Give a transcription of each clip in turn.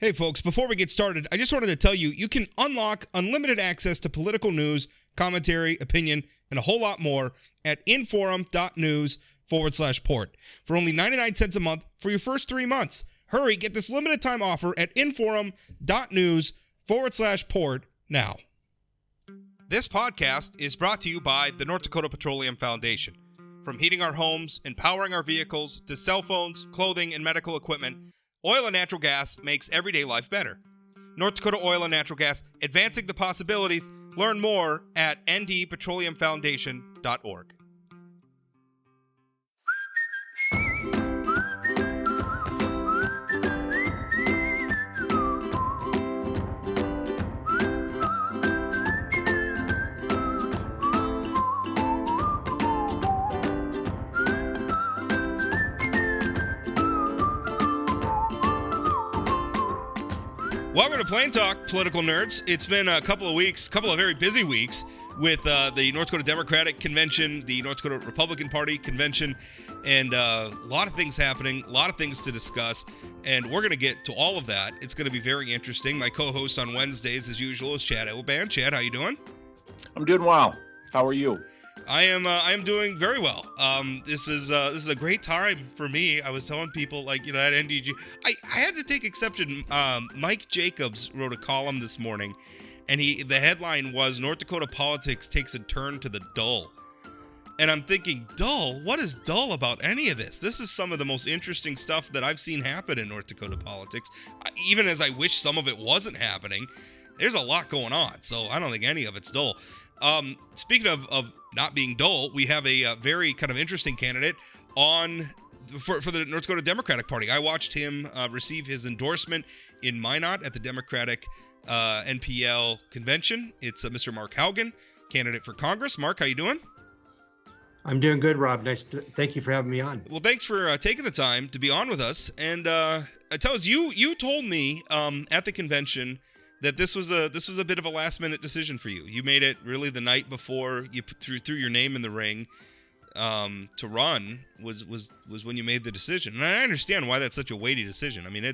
Hey folks, before we get started, I just wanted to tell you, you can unlock unlimited access to political news, commentary, opinion, and a whole lot more at inforum.news/port for only 99 cents a month for your first 3 months. Hurry, get this limited time offer at inforum.news/port now. This podcast is brought to you by the North Dakota Petroleum Foundation. From heating our homes, empowering our vehicles, to cell phones, clothing, and medical equipment, oil and natural gas makes everyday life better. North Dakota Oil and Natural Gas, advancing the possibilities. Learn more at ndpetroleumfoundation.org. Welcome to Plain Talk, political nerds. It's been a couple of very busy weeks with the North Dakota Democratic Convention, the North Dakota Republican Party Convention, and a lot of things happening, a lot of things to discuss, and we're going to get to all of that. It's going to be very interesting. My co-host on Wednesdays, as usual, is Chad Oban. Chad, how you doing? I'm doing well. How are you? I am doing very well. This is a great time for me. I was telling people, that NDG. I had to take exception. Mike Jacobs wrote a column this morning, and the headline was North Dakota politics takes a turn to the dull. And I'm thinking, dull? What is dull about any of this? This is some of the most interesting stuff that I've seen happen in North Dakota politics. Even as I wish some of it wasn't happening, there's a lot going on. So I don't think any of it's dull. Speaking of not being dull, we have a very kind of interesting candidate on for the North Dakota Democratic Party. I watched him receive his endorsement in Minot at the Democratic NPL convention. It's Mr. Mark Haugen, candidate for Congress. Mark, how you doing? I'm doing good, Rob. Thank you for having me on. Well, thanks for taking the time to be on with us. And tell us, you told me at the convention that this was a bit of a last minute decision for you. You made it really the night before you threw your name in the ring to run was when you made the decision. And I understand why that's such a weighty decision. I mean,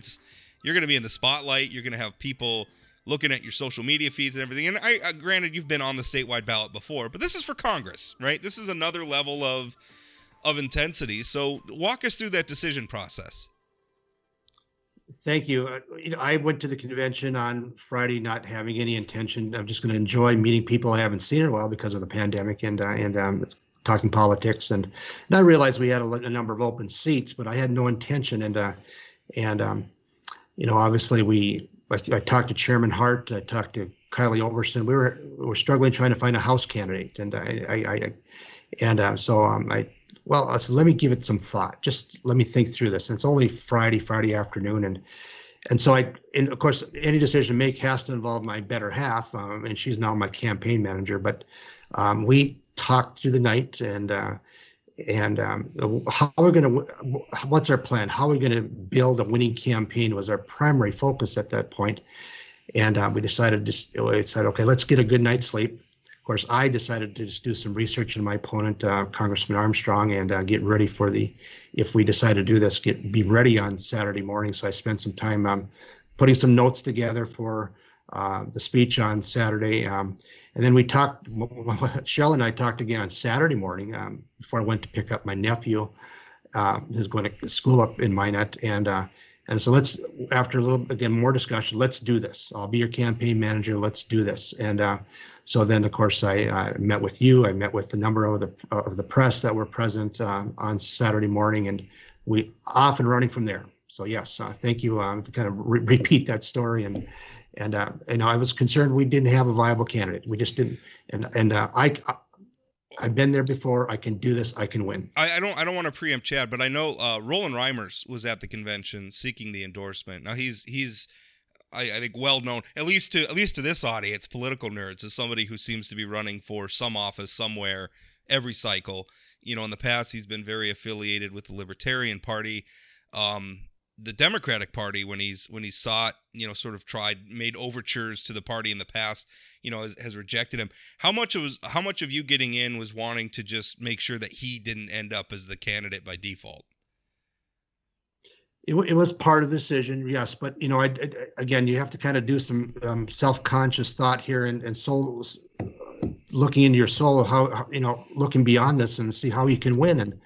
you're going to be in the spotlight. You're going to have people looking at your social media feeds and everything. And I granted you've been on the statewide ballot before, but this is for Congress, right? This is another level of intensity. So walk us through that decision process. Thank you. I went to the convention on Friday not having any intention. I'm just going to enjoy meeting people I haven't seen in a while because of the pandemic and talking politics. And I realized we had a number of open seats, but I had no intention. Obviously I talked to Chairman Hart. I talked to Kylie Overson. We were struggling trying to find a House candidate, I said, let me give it some thought. Just let me think through this. And it's only Friday afternoon, and so of course, any decision to make has to involve my better half, and she's now my campaign manager. But we talked through the night, and how we're what's our plan? How are we going to build a winning campaign was our primary focus at that point. And we decided okay, let's get a good night's sleep. Of course, I decided to just do some research on my opponent, Congressman Armstrong, and get ready for if we decide to do this, be ready on Saturday morning. So I spent some time putting some notes together for the speech on Saturday. And then we talked, Shell and I talked again on Saturday morning before I went to pick up my nephew who's going to school up in Minot. And so after a little, again, more discussion, let's do this. I'll be your campaign manager. Let's do this. And so then, of course, I met with you. I met with a number of the press that were present on Saturday morning, and we off and running from there. So yes, thank you. To kind of repeat that story, and I was concerned we didn't have a viable candidate. We just didn't. I've been there before. I can do this. I can win. I don't want to preempt Chad, but I know Roland Reimers was at the convention seeking the endorsement. Now he's I think well known, at least to this audience, political nerds, as somebody who seems to be running for some office somewhere every cycle. In the past he's been very affiliated with the Libertarian Party. The Democratic Party, when he's sought, sort of made overtures to the party in the past, has rejected him. How much of you getting in was wanting to just make sure that he didn't end up as the candidate by default? It was part of the decision, yes, but again, you have to kind of do some self-conscious thought here and soul, looking into your soul, how looking beyond this and see how you can win. And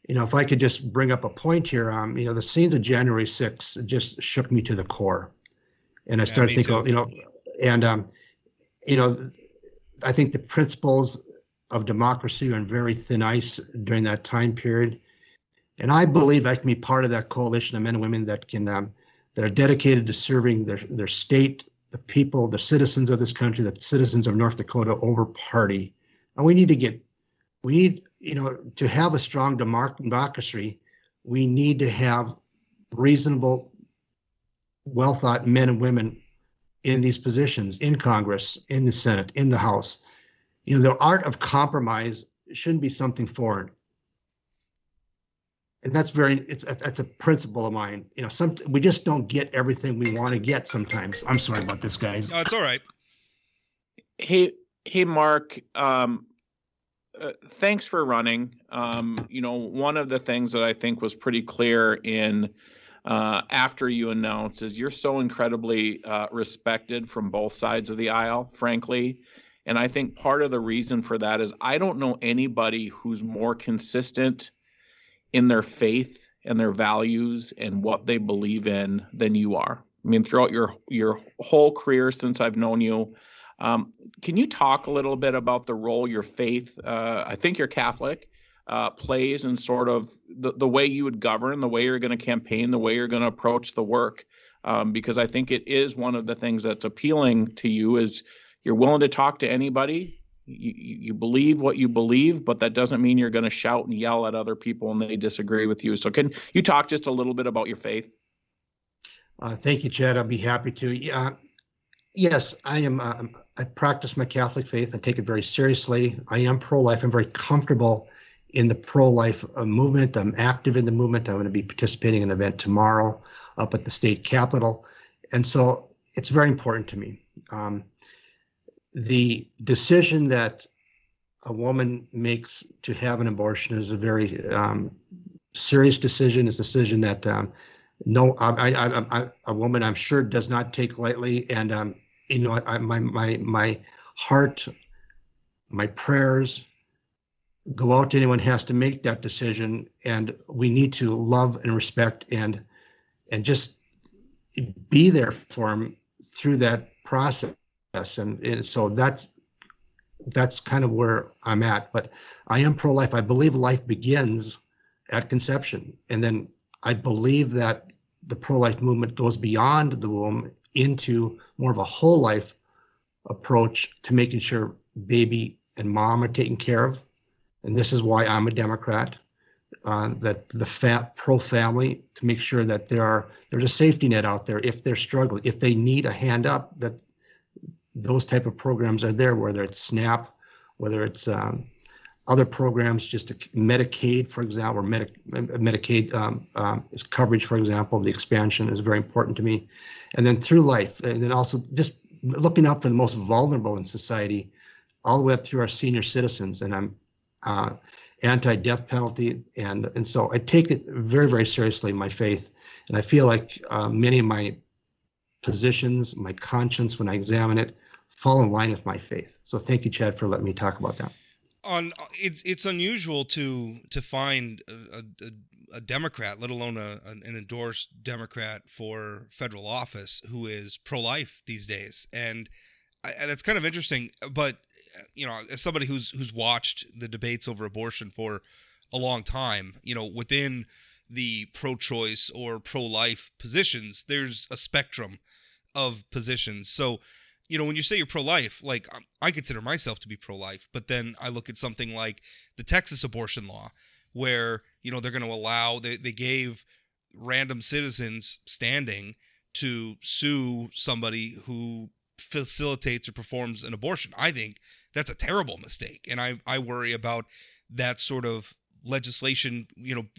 if I could just bring up a point here, the scenes of January 6th just shook me to the core, and I started thinking, I think the principles of democracy are on very thin ice during that time period. And I believe I can be part of that coalition of men and women that are dedicated to serving their state, the people, the citizens of this country, the citizens of North Dakota over party. And we need to have a strong democracy. We need to have reasonable, well thought men and women in these positions, in Congress, in the Senate, in the House. The art of compromise shouldn't be something foreign. And that's a principle of mine. We just don't get everything we want to get sometimes. I'm sorry about this, guys. No, it's all right. Hey, Mark. Thanks for running. One of the things that I think was pretty clear after you announced is you're so incredibly respected from both sides of the aisle, frankly. And I think part of the reason for that is I don't know anybody who's more consistent in their faith and their values and what they believe in than you are. I mean, throughout your whole career since I've known you, can you talk a little bit about the role your faith, I think you're Catholic, plays in sort of the way you would govern, the way you're going to campaign, the way you're going to approach the work? Because I think it is one of the things that's appealing to you is you're willing to talk to anybody. You believe what you believe, but that doesn't mean you're going to shout and yell at other people when they disagree with you. So can you talk just a little bit about your faith? Thank you, Chad. I'll be happy to. Yes, I am. I practice my Catholic faith. I take it very seriously. I am pro-life. I'm very comfortable in the pro-life movement. I'm active in the movement. I'm going to be participating in an event tomorrow up at the state capitol. And so it's very important to me. The decision that a woman makes to have an abortion is a very serious decision. It's a decision that a woman, I'm sure, does not take lightly. And my heart, my prayers go out to anyone who has to make that decision. And we need to love and respect and just be there for them through that process. And so that's kind of where I'm at. But I am pro-life. I believe life begins at conception. And then I believe that the pro-life movement goes beyond the womb into more of a whole life approach to making sure baby and mom are taken care of. And this is why I'm a Democrat, that the pro-family, to make sure that there's a safety net out there if they're struggling, if they need a hand up, that those type of programs are there, whether it's SNAP, whether it's other programs, just Medicaid, for example, or Medicaid is coverage, for example, the expansion is very important to me. And then through life, and then also just looking out for the most vulnerable in society, all the way up through our senior citizens. And I'm anti-death penalty. And so I take it very, very seriously, my faith. And I feel like many of my positions, my conscience, when I examine it, fall in line with my faith. So thank you, Chad, for letting me talk about that. It's unusual to find a Democrat, let alone an endorsed Democrat for federal office, who is pro-life these days, and that's kind of interesting. But as somebody who's watched the debates over abortion for a long time, within the pro-choice or pro-life positions, there's a spectrum of positions. So, when you say you're pro-life, like I consider myself to be pro-life, but then I look at something like the Texas abortion law, where, they're going to allow, they gave random citizens standing to sue somebody who facilitates or performs an abortion. I think that's a terrible mistake. And I worry about that sort of legislation,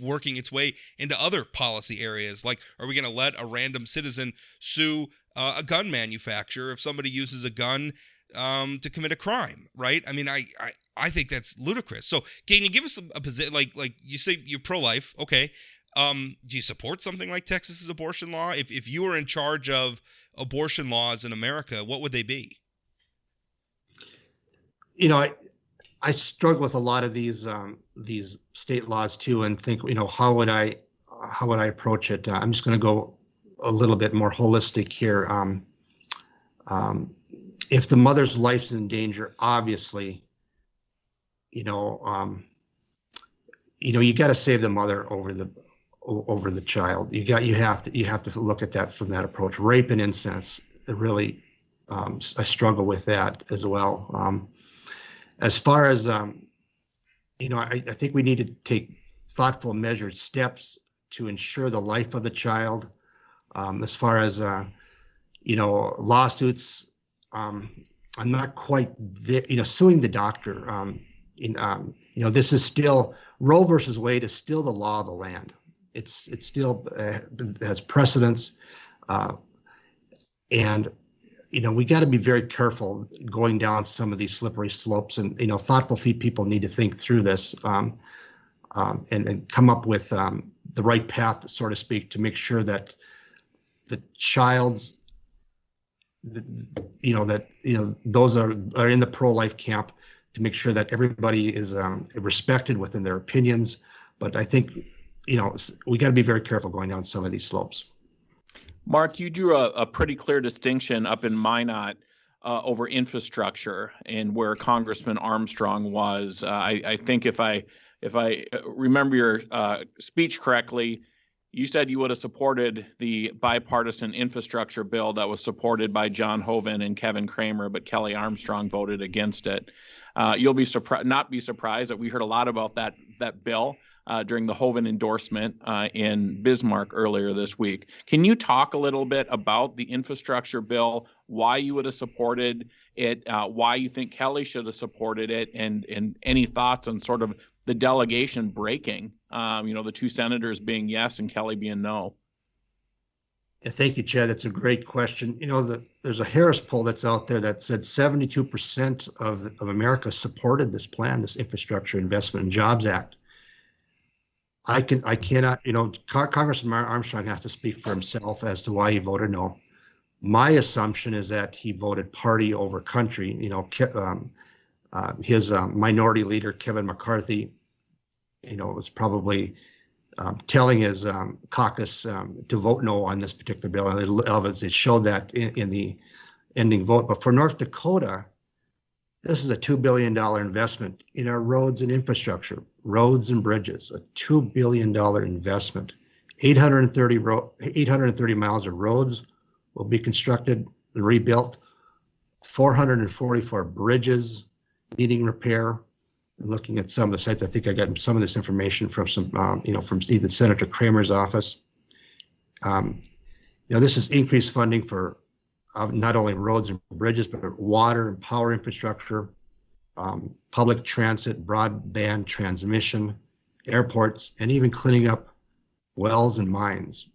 working its way into other policy areas. Like, are we going to let a random citizen sue a gun manufacturer if somebody uses a gun to commit a crime, right? I mean, I think that's ludicrous. So can you give us a position, like you say you're pro-life, okay. Do you support something like Texas's abortion law? If you were in charge of abortion laws in America, what would they be? You know, I struggle with a lot of these state laws too, and think, how would I approach it? I'm just going to go a little bit more holistic here. If the mother's life's in danger, obviously, you got to save the mother over the child. You have to look at that from that approach. Rape and incest, really, I struggle with that as well. As far as I think we need to take thoughtful, measured steps to ensure the life of the child. As far as lawsuits, I'm not quite there. Suing the doctor. This is still Roe versus Wade is still the law of the land. It's still has precedence, and we got to be very careful going down some of these slippery slopes. And thoughtful people need to think through this and come up with the right path, so to speak, to make sure that the child's those are in the pro-life camp, to make sure that everybody is respected within their opinions. But I think we got to be very careful going down some of these slopes. Mark, you drew a pretty clear distinction up in Minot over infrastructure and where Congressman Armstrong was. I think if I remember your speech correctly, you said you would have supported the bipartisan infrastructure bill that was supported by John Hoeven and Kevin Cramer, but Kelly Armstrong voted against it. You'll be not be surprised that we heard a lot about that bill during the Hoeven endorsement in Bismarck earlier this week. Can you talk a little bit about the infrastructure bill, why you would have supported it, why you think Kelly should have supported it, and any thoughts on sort of the delegation breaking, the two senators being yes and Kelly being no? Yeah, thank you, Chad. That's a great question. There's a Harris poll that's out there that said 72% of America supported this plan, this Infrastructure Investment and Jobs Act. I cannot, Congressman Armstrong has to speak for himself as to why he voted no. My assumption is that he voted party over country. His minority leader, Kevin McCarthy, was probably telling his caucus to vote no on this particular bill. And it showed that in the ending vote. But for North Dakota, this is a $2 billion investment in our roads and infrastructure, roads and bridges, a $2 billion investment. 830 miles of roads will be constructed and rebuilt, 444 bridges needing repair. Looking at some of the sites, I think I got some of this information from from even Senator Cramer's office. This is increased funding for not only roads and bridges, but water and power infrastructure, public transit, broadband transmission, airports, and even cleaning up wells and mines.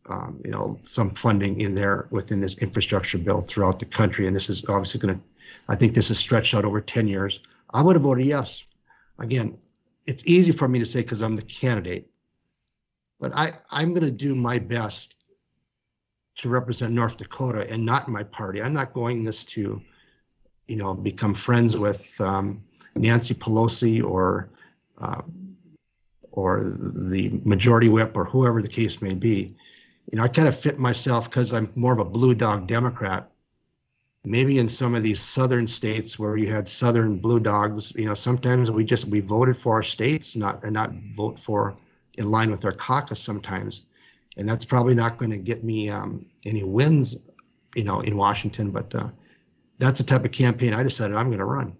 Some funding in there within this infrastructure bill throughout the country. And this is obviously I think this is stretched out over 10 years. I would have voted yes. Again, it's easy for me to say because I'm the candidate, but I'm going to do my best to represent North Dakota and not my party. I'm not going this to, become friends with Nancy Pelosi or the majority whip or whoever the case may be. I kind of fit myself because I'm more of a blue dog Democrat. Maybe in some of these southern states where you had southern blue dogs, sometimes we voted for our states, not vote for in line with our caucus sometimes. And that's probably not going to get me any wins, in Washington. But that's the type of campaign I decided I'm going to run.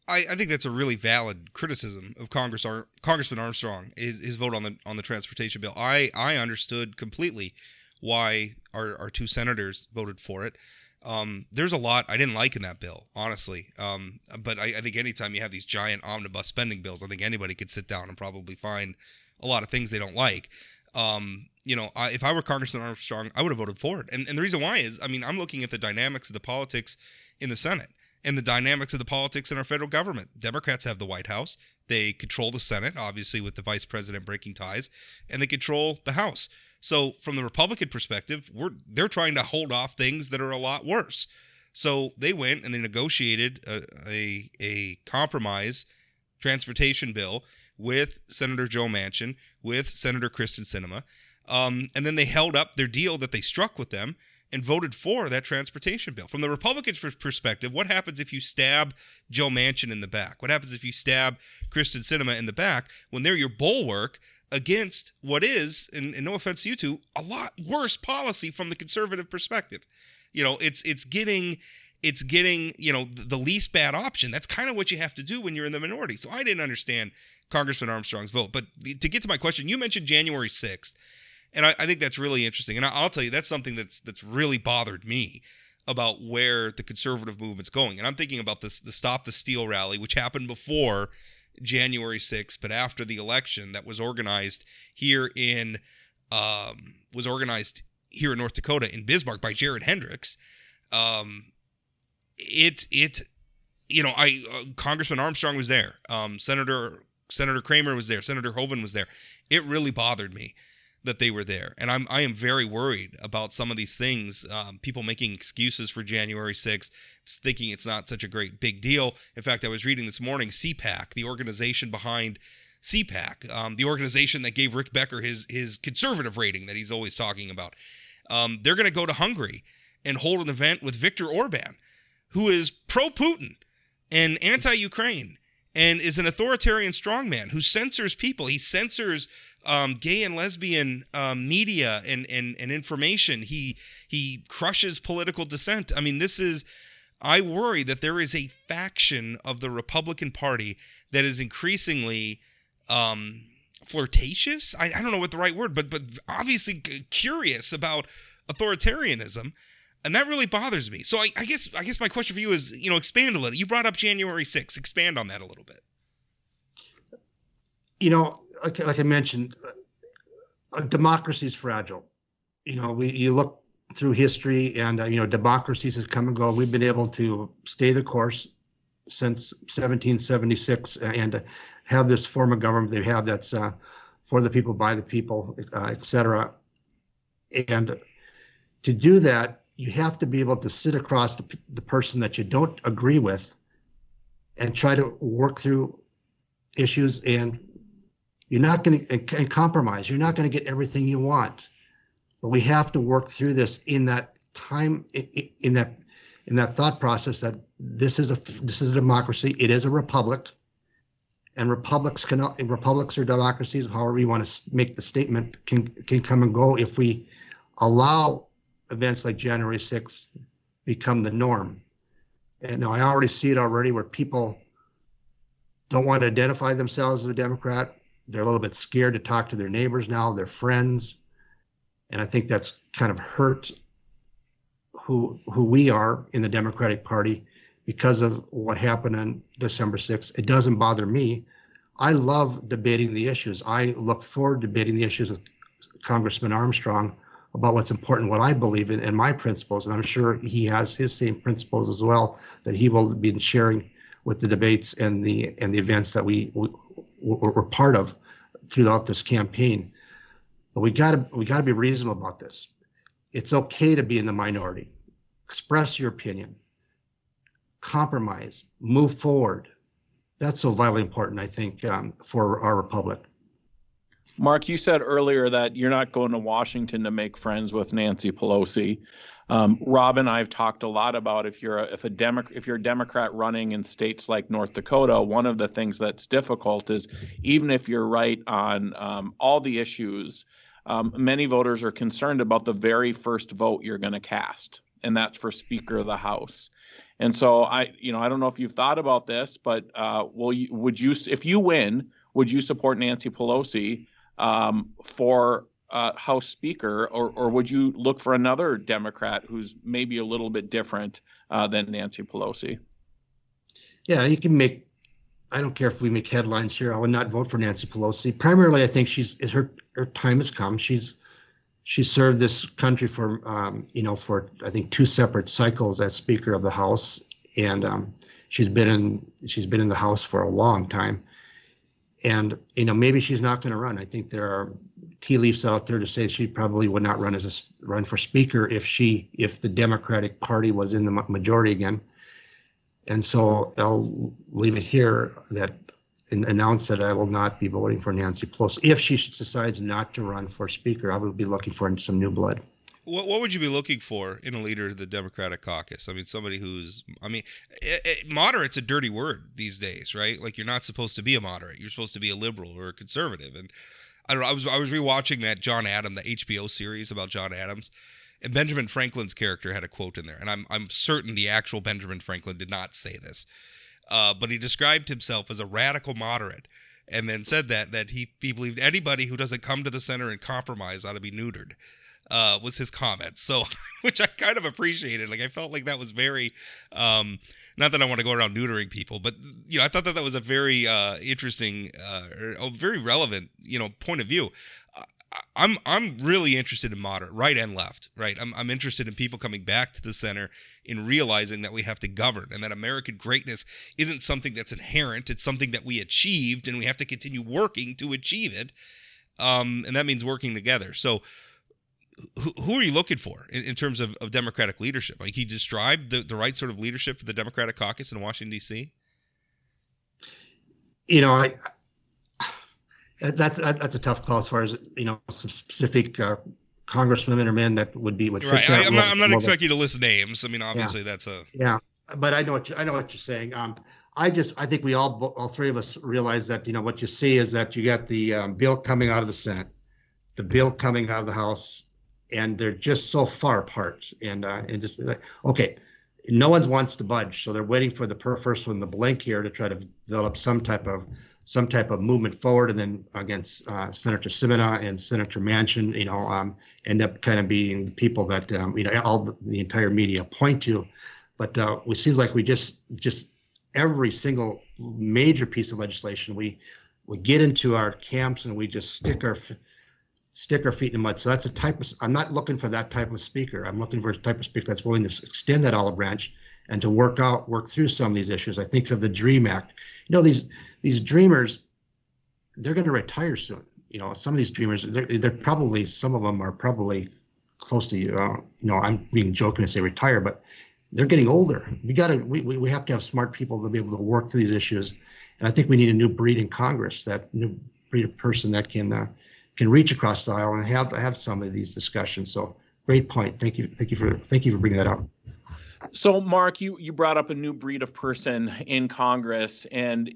I think that's a really valid criticism of Congressman Armstrong, his vote on the transportation bill. I understood completely why our two senators voted for it. There's a lot I didn't like in that bill, honestly. But I think anytime you have these giant omnibus spending bills, I think anybody could sit down and probably find a lot of things they don't like. If I were Congressman Armstrong, I would have voted for it. And the reason why is, I'm looking at the dynamics of the politics in the Senate. and the dynamics of the politics in our federal government. Democrats have the White House. They control the Senate, obviously with the vice president breaking ties, and they control the House. So from the Republican perspective, they're trying to hold off things that are a lot worse. So they went and they negotiated a compromise transportation bill with Senator Joe Manchin, with Senator Kristen Sinema, and then they held up their deal that they struck with them and voted for that transportation bill. From the Republicans' perspective, what happens if you stab Joe Manchin in the back? What happens if you stab Kristen Sinema in the back when they're your bulwark against what is, and no offense to you two, a lot worse policy from the conservative perspective? You know, it's getting, you know, the least bad option. That's kind of what you have to do when you're in the minority. So I didn't understand Congressman Armstrong's vote. But to get to my question, you mentioned January 6th. And I think that's really interesting. And I'll tell you, that's something that's really bothered me about where the conservative movement's going. And I'm thinking about the Stop the Steal rally, which happened before January 6th, but after the election, that was organized here in North Dakota in Bismarck by Jared Hendricks. Congressman Armstrong was there. Senator Kramer was there. Senator Hoeven was there. It really bothered me that they were there. And I am very worried about some of these things, people making excuses for January 6th, thinking it's not such a great big deal. In fact, I was reading this morning, CPAC, the organization behind CPAC, the organization that gave Rick Becker his conservative rating that he's always talking about. They're going to go to Hungary and hold an event with Viktor Orban, who is pro-Putin and anti-Ukraine and is an authoritarian strongman who censors people. He censors gay and lesbian media and information. He crushes political dissent. I mean, I worry that there is a faction of the Republican Party that is increasingly flirtatious. I don't know what the right word, but obviously curious about authoritarianism. And that really bothers me. So I guess my question for you is, you know, expand a little. You brought up January 6th. Expand on that a little bit. You know, like I mentioned, democracy is fragile. You know, you look through history, and you know, democracies have come and go. We've been able to stay the course since 1776 and have this form of government they have that's for the people, by the people, et cetera. And to do that, you have to be able to sit across the person that you don't agree with and try to work through issues, and you're not going to and compromise. You're not going to get everything you want, but we have to work through this in that time, in that thought process that this is a democracy. It is a republic, and republics or democracies, however you want to make the statement, can come and go if we allow events like January 6th become the norm. And now I already see it already where people don't want to identify themselves as a Democrat. They're a little bit scared to talk to their neighbors now, their friends. And I think that's kind of hurt who we are in the Democratic Party because of what happened on December 6th. It doesn't bother me. I love debating the issues. I look forward to debating the issues with Congressman Armstrong about what's important, what I believe in, and my principles. And I'm sure he has his same principles as well that he will be sharing with the debates and the events that we're part of throughout this campaign. But we gotta be reasonable about this. It's okay to be in the minority. Express your opinion. Compromise. Move forward. That's so vitally important, I think, for our republic. Mark, you said earlier that you're not going to Washington to make friends with Nancy Pelosi. Rob and I have talked a lot about if you're a Democrat running in states like North Dakota, one of the things that's difficult is even if you're right on all the issues, many voters are concerned about the very first vote you're going to cast, and that's for Speaker of the House. And so I don't know if you've thought about this, but if you win, would you support Nancy Pelosi for House Speaker, or would you look for another Democrat who's maybe a little bit different than Nancy Pelosi? Yeah, you can make. I don't care if we make headlines here. I would not vote for Nancy Pelosi. Primarily, I think her time has come. She's served this country for I think 2 separate cycles as Speaker of the House, and she's been in the House for a long time. And maybe she's not going to run. I think there are tea leaves out there to say she probably would not run for Speaker if the Democratic Party was in the majority again. And so I'll leave it here and announce that I will not be voting for Nancy Pelosi. If she decides not to run for Speaker, I will be looking for some new blood. What would you be looking for in a leader of the Democratic caucus? I mean, somebody moderate's a dirty word these days, right? Like, you're not supposed to be a moderate. You're supposed to be a liberal or a conservative. And I don't know, I was rewatching that John Adams, the HBO series about John Adams, and Benjamin Franklin's character had a quote in there. And I'm certain the actual Benjamin Franklin did not say this, but he described himself as a radical moderate, and then said that he believed anybody who doesn't come to the center and compromise ought to be neutered. Was his comment. So, which I kind of appreciated. Like, I felt like that was very, not that I want to go around neutering people, but, I thought that was a very interesting, very relevant, point of view. I'm really interested in moderate, right and left, right? I'm interested in people coming back to the center in realizing that we have to govern, and that American greatness isn't something that's inherent. It's something that we achieved, and we have to continue working to achieve it. And that means working together. So, who are you looking for in terms of Democratic leadership? Like, he described the right sort of leadership for the Democratic caucus in Washington, D.C.? That's a tough call as far as, some specific congresswomen or men that would fit right. that. I'm not expecting you to list names. I mean, obviously that's a... Yeah, but I know what you're saying. I think we all three of us realize that, what you see is that you got the bill coming out of the Senate, the bill coming out of the House, and they're just so far apart, and just okay, no one wants to budge, so they're waiting for the first one, the blink here, to try to develop some type of movement forward, and then against Senator Simina and Senator Manchin, end up kind of being the people that all the entire media point to, but it seems like we just every single major piece of legislation we get into our camps and we just stick our feet in the mud. So that's I'm not looking for that type of speaker. I'm looking for a type of speaker that's willing to extend that olive branch and to work through some of these issues. I think of the DREAM Act. These dreamers, they're going to retire soon. Some of these dreamers, they're probably, some of them are probably close to, I'm being joking to say retire, but they're getting older. We have to have smart people to be able to work through these issues. And I think we need a new breed in Congress, that new breed of person that can reach across the aisle and have some of these discussions. So great point. Thank you for bringing that up. So, Mark, you brought up a new breed of person in Congress, and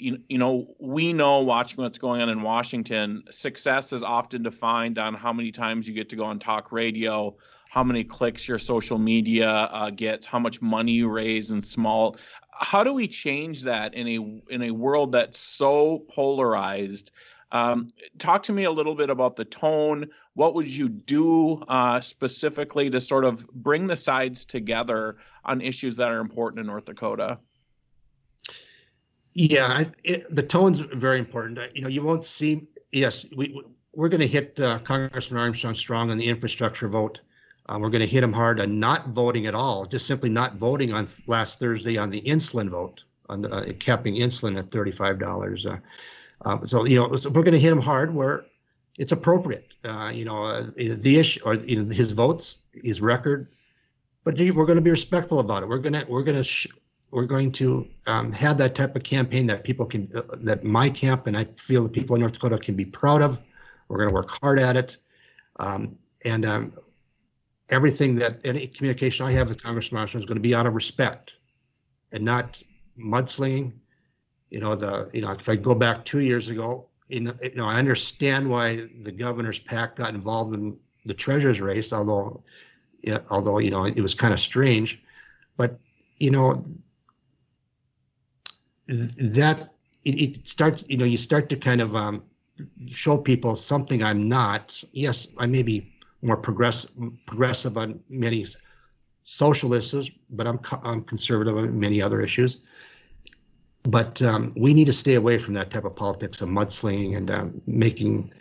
we know, watching what's going on in Washington, success is often defined on how many times you get to go on talk radio, how many clicks your social media gets, how much money you raise in small. How do we change that in a world that's so polarized? Talk to me a little bit about the tone. What would you do specifically to sort of bring the sides together on issues that are important in North Dakota? Yeah, the tone's very important. You won't see. Yes, we're going to hit Congressman Armstrong strong on the infrastructure vote. We're going to hit him hard on not voting at all, just simply not voting on last Thursday on the insulin vote, on the capping insulin at $35. So we're going to hit him hard where it's appropriate. The issue, or his votes, his record, but we're going to be respectful about it. We're going to have that type of campaign that people can, that my camp and I feel the people in North Dakota can be proud of. We're going to work hard at it, and everything that any communication I have with Congressman Armstrong is going to be out of respect and not mudslinging. If I go back 2 years ago, I understand why the governor's PAC got involved in the treasurer's race, although it was kind of strange, but that it starts, you start to kind of show people something I'm not. Yes, I may be more progressive on many social issues, but I'm conservative on many other issues. But we need to stay away from that type of politics of mudslinging and making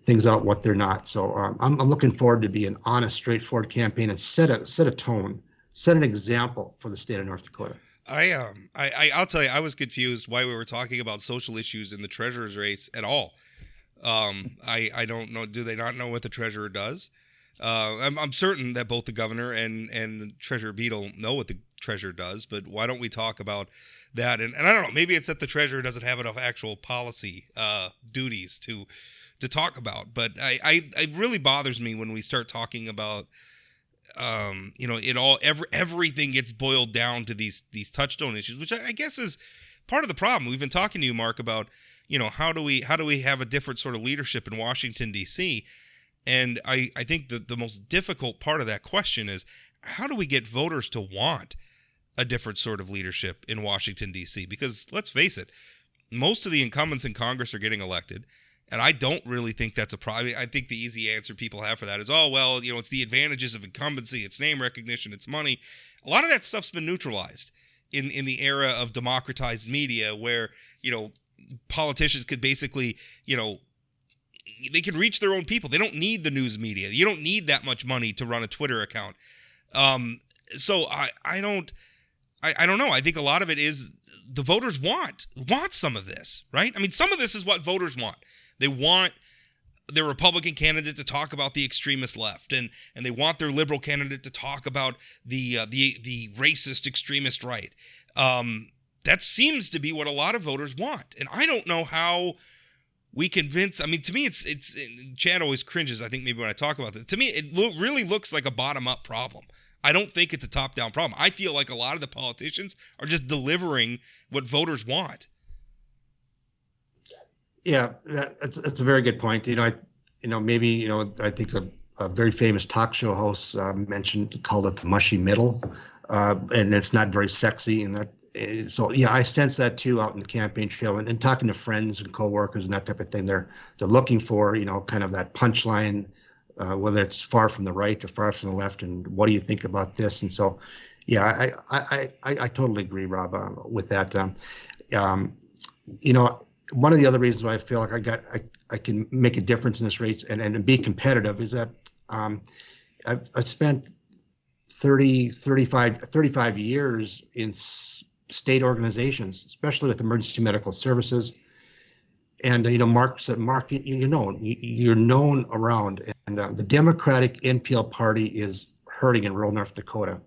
things out what they're not. So I'm looking forward to be an honest, straightforward campaign and set a tone, set an example for the state of North Dakota. I'll tell you, I was confused why we were talking about social issues in the treasurer's race at all. I don't know. Do they not know what the treasurer does? I'm certain that both the governor and the treasurer Beadle know what the treasurer does, but why don't we talk about that? And I don't know. Maybe it's that the treasurer doesn't have enough actual policy duties to talk about. But it really bothers me when we start talking about everything gets boiled down to these touchstone issues, which I guess is part of the problem. We've been talking to you, Mark, about how do we have a different sort of leadership in Washington D.C. And I think that the most difficult part of that question is how do we get voters to want a different sort of leadership in Washington D.C. Because let's face it, most of the incumbents in Congress are getting elected. And I don't really think that's a problem. I think the easy answer people have for that is, oh, well, it's the advantages of incumbency, it's name recognition, it's money. A lot of that stuff's been neutralized in the era of democratized media where, politicians could basically, they can reach their own people. They don't need the news media. You don't need that much money to run a Twitter account. So I don't know. I think a lot of it is the voters want some of this, right? I mean, some of this is what voters want. They want their Republican candidate to talk about the extremist left, and they want their liberal candidate to talk about the racist extremist right. That seems to be what a lot of voters want, and I don't know how we convince. I mean, to me, it's Chad always cringes, I think, maybe when I talk about this. To me, it really looks like a bottom-up problem. I don't think it's a top-down problem. I feel like a lot of the politicians are just delivering what voters want. Yeah, that's a very good point. I think a very famous talk show host called it the mushy middle, and it's not very sexy. And so I sense that too out in the campaign trail and talking to friends and coworkers and that type of thing. They're looking for kind of that punchline, whether it's far from the right or far from the left, and what do you think about this? And so, I totally agree, Rob, with that. One of the other reasons why I feel like I can make a difference in this race and be competitive is that I've spent 35 years in state organizations, especially with emergency medical services. And Mark said, Mark, you're known around, and the Democratic NPL party is hurting in rural North Dakota.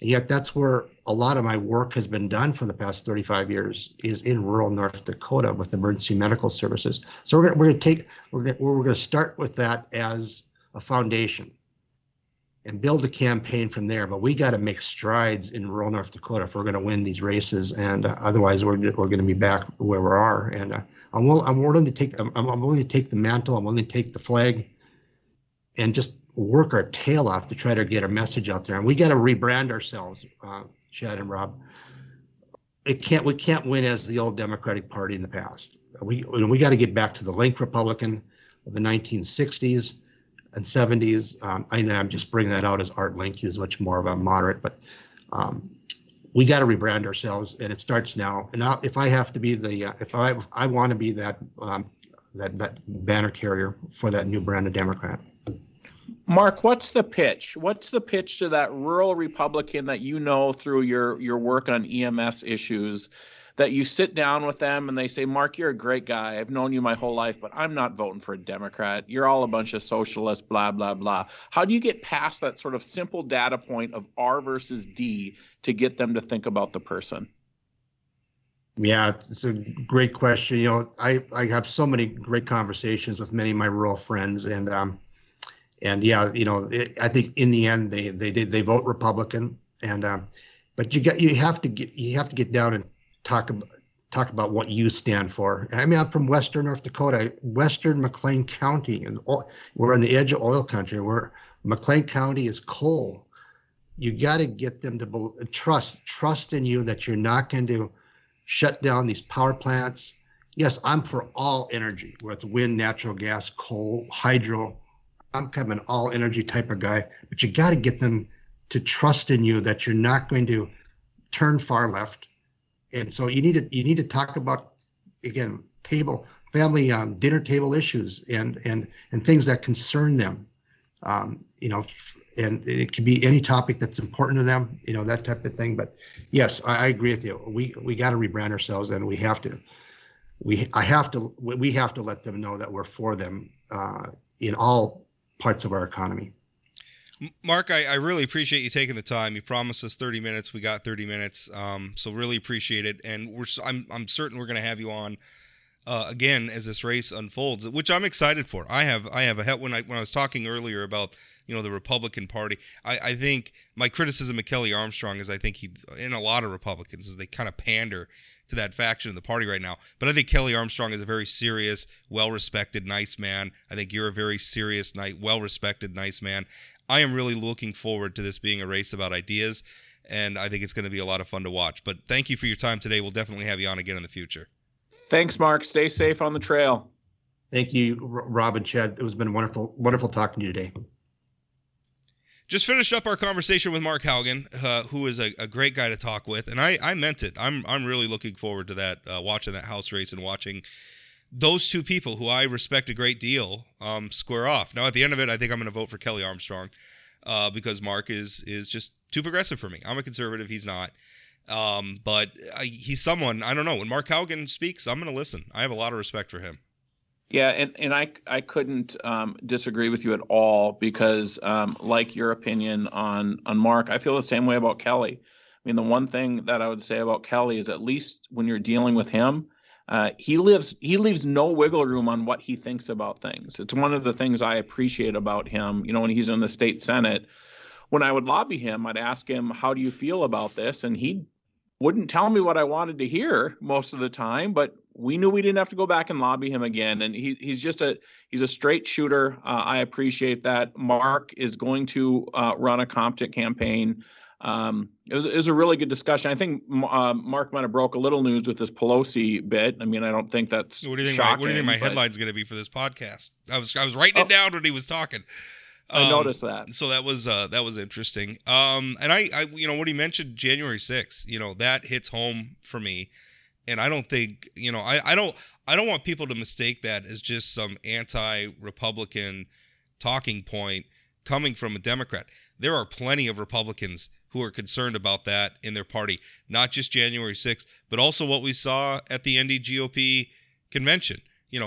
And yet that's where a lot of my work has been done for the past 35 years, is in rural North Dakota with emergency medical services. So we're going to start with that as a foundation and build a campaign from there. But we got to make strides in rural North Dakota if we're going to win these races, and otherwise we're going to be back where we are. And I'm willing to take the mantle. I'm willing to take the flag, and just work our tail off to try to get our message out there. And we got to rebrand ourselves, Chad and Rob. We can't win as the old Democratic Party in the past. We got to get back to the Link Republican of the 1960s and 70s. I'm just bringing that out as Art Link. He was much more of a moderate, but we got to rebrand ourselves, and it starts now. And if I have to be I want to be that banner carrier for that new brand of Democrat. Mark, what's the pitch? What's the pitch to that rural Republican that through your work on EMS issues, that you sit down with them and they say, Mark, you're a great guy. I've known you my whole life, but I'm not voting for a Democrat. You're all a bunch of socialists, blah, blah, blah. How do you get past that sort of simple data point of R versus D to get them to think about the person? Yeah, it's a great question. I have so many great conversations with many of my rural friends, and yeah, I think in the end they vote Republican, but you have to get down and talk about what you stand for. I mean, I'm from Western North Dakota, Western McLean County, and we're on the edge of oil country. Where McLean County is coal. You got to get them to trust in you that you're not going to shut down these power plants. Yes, I'm for all energy, whether it's wind, natural gas, coal, hydro. I'm kind of an all energy type of guy, but you got to get them to trust in you that you're not going to turn far left. And so you need to talk about, again, family dinner table issues and things that concern them. and it could be any topic that's important to them, that type of thing. But yes, I agree with you. We got to rebrand ourselves, and we have to let them know that we're for them in all parts of our economy. Mark, I really appreciate you taking the time. You promised us 30 minutes. We got 30 minutes. So really appreciate it. And I'm certain we're going to have you on again as this race unfolds, which I'm excited for. I have a when I was talking earlier about the Republican Party. I think my criticism of Kelly Armstrong is I think he, and a lot of Republicans, is they kind of pander to that faction of the party right now. But I think Kelly Armstrong is a very serious, well-respected, nice man. I think you're a very serious, well-respected, nice man. I am really looking forward to this being a race about ideas, and I think it's going to be a lot of fun to watch. But thank you for your time today. We'll definitely have you on again in the future. Thanks, Mark. Stay safe on the trail. Thank you, Rob and Chad. It has been wonderful talking to you today. Just finished up our conversation with Mark Haugen, who is a great guy to talk with, and I meant it. I'm really looking forward to that, watching that House race and watching those two people who I respect a great deal square off. Now, at the end of it, I think I'm going to vote for Kelly Armstrong because Mark is just too progressive for me. I'm a conservative. He's not. But he's someone, I don't know. When Mark Haugen speaks, I'm going to listen. I have a lot of respect for him. Yeah, and I couldn't disagree with you at all because, like your opinion on Mark, I feel the same way about Kelly. I mean, the one thing that I would say about Kelly is at least when you're dealing with him, he leaves no wiggle room on what he thinks about things. It's one of the things I appreciate about him. When he's in the state Senate, when I would lobby him, I'd ask him, how do you feel about this? And he wouldn't tell me what I wanted to hear most of the time, but we knew we didn't have to go back and lobby him again. And he's a straight shooter. I appreciate that. Mark is going to run a competent campaign. It was a really good discussion. I think Mark might have broke a little news with this Pelosi bit. I mean, I don't think that's What do you think? shocking, What do you think my headline's going to be for this podcast? I was writing it down when he was talking. I noticed that. So that was interesting. And I what he mentioned, January 6th, that hits home for me. And I don't think, I don't want people to mistake that as just some anti-Republican talking point coming from a Democrat. There are plenty of Republicans who are concerned about that in their party, not just January 6th, but also what we saw at the NDGOP convention.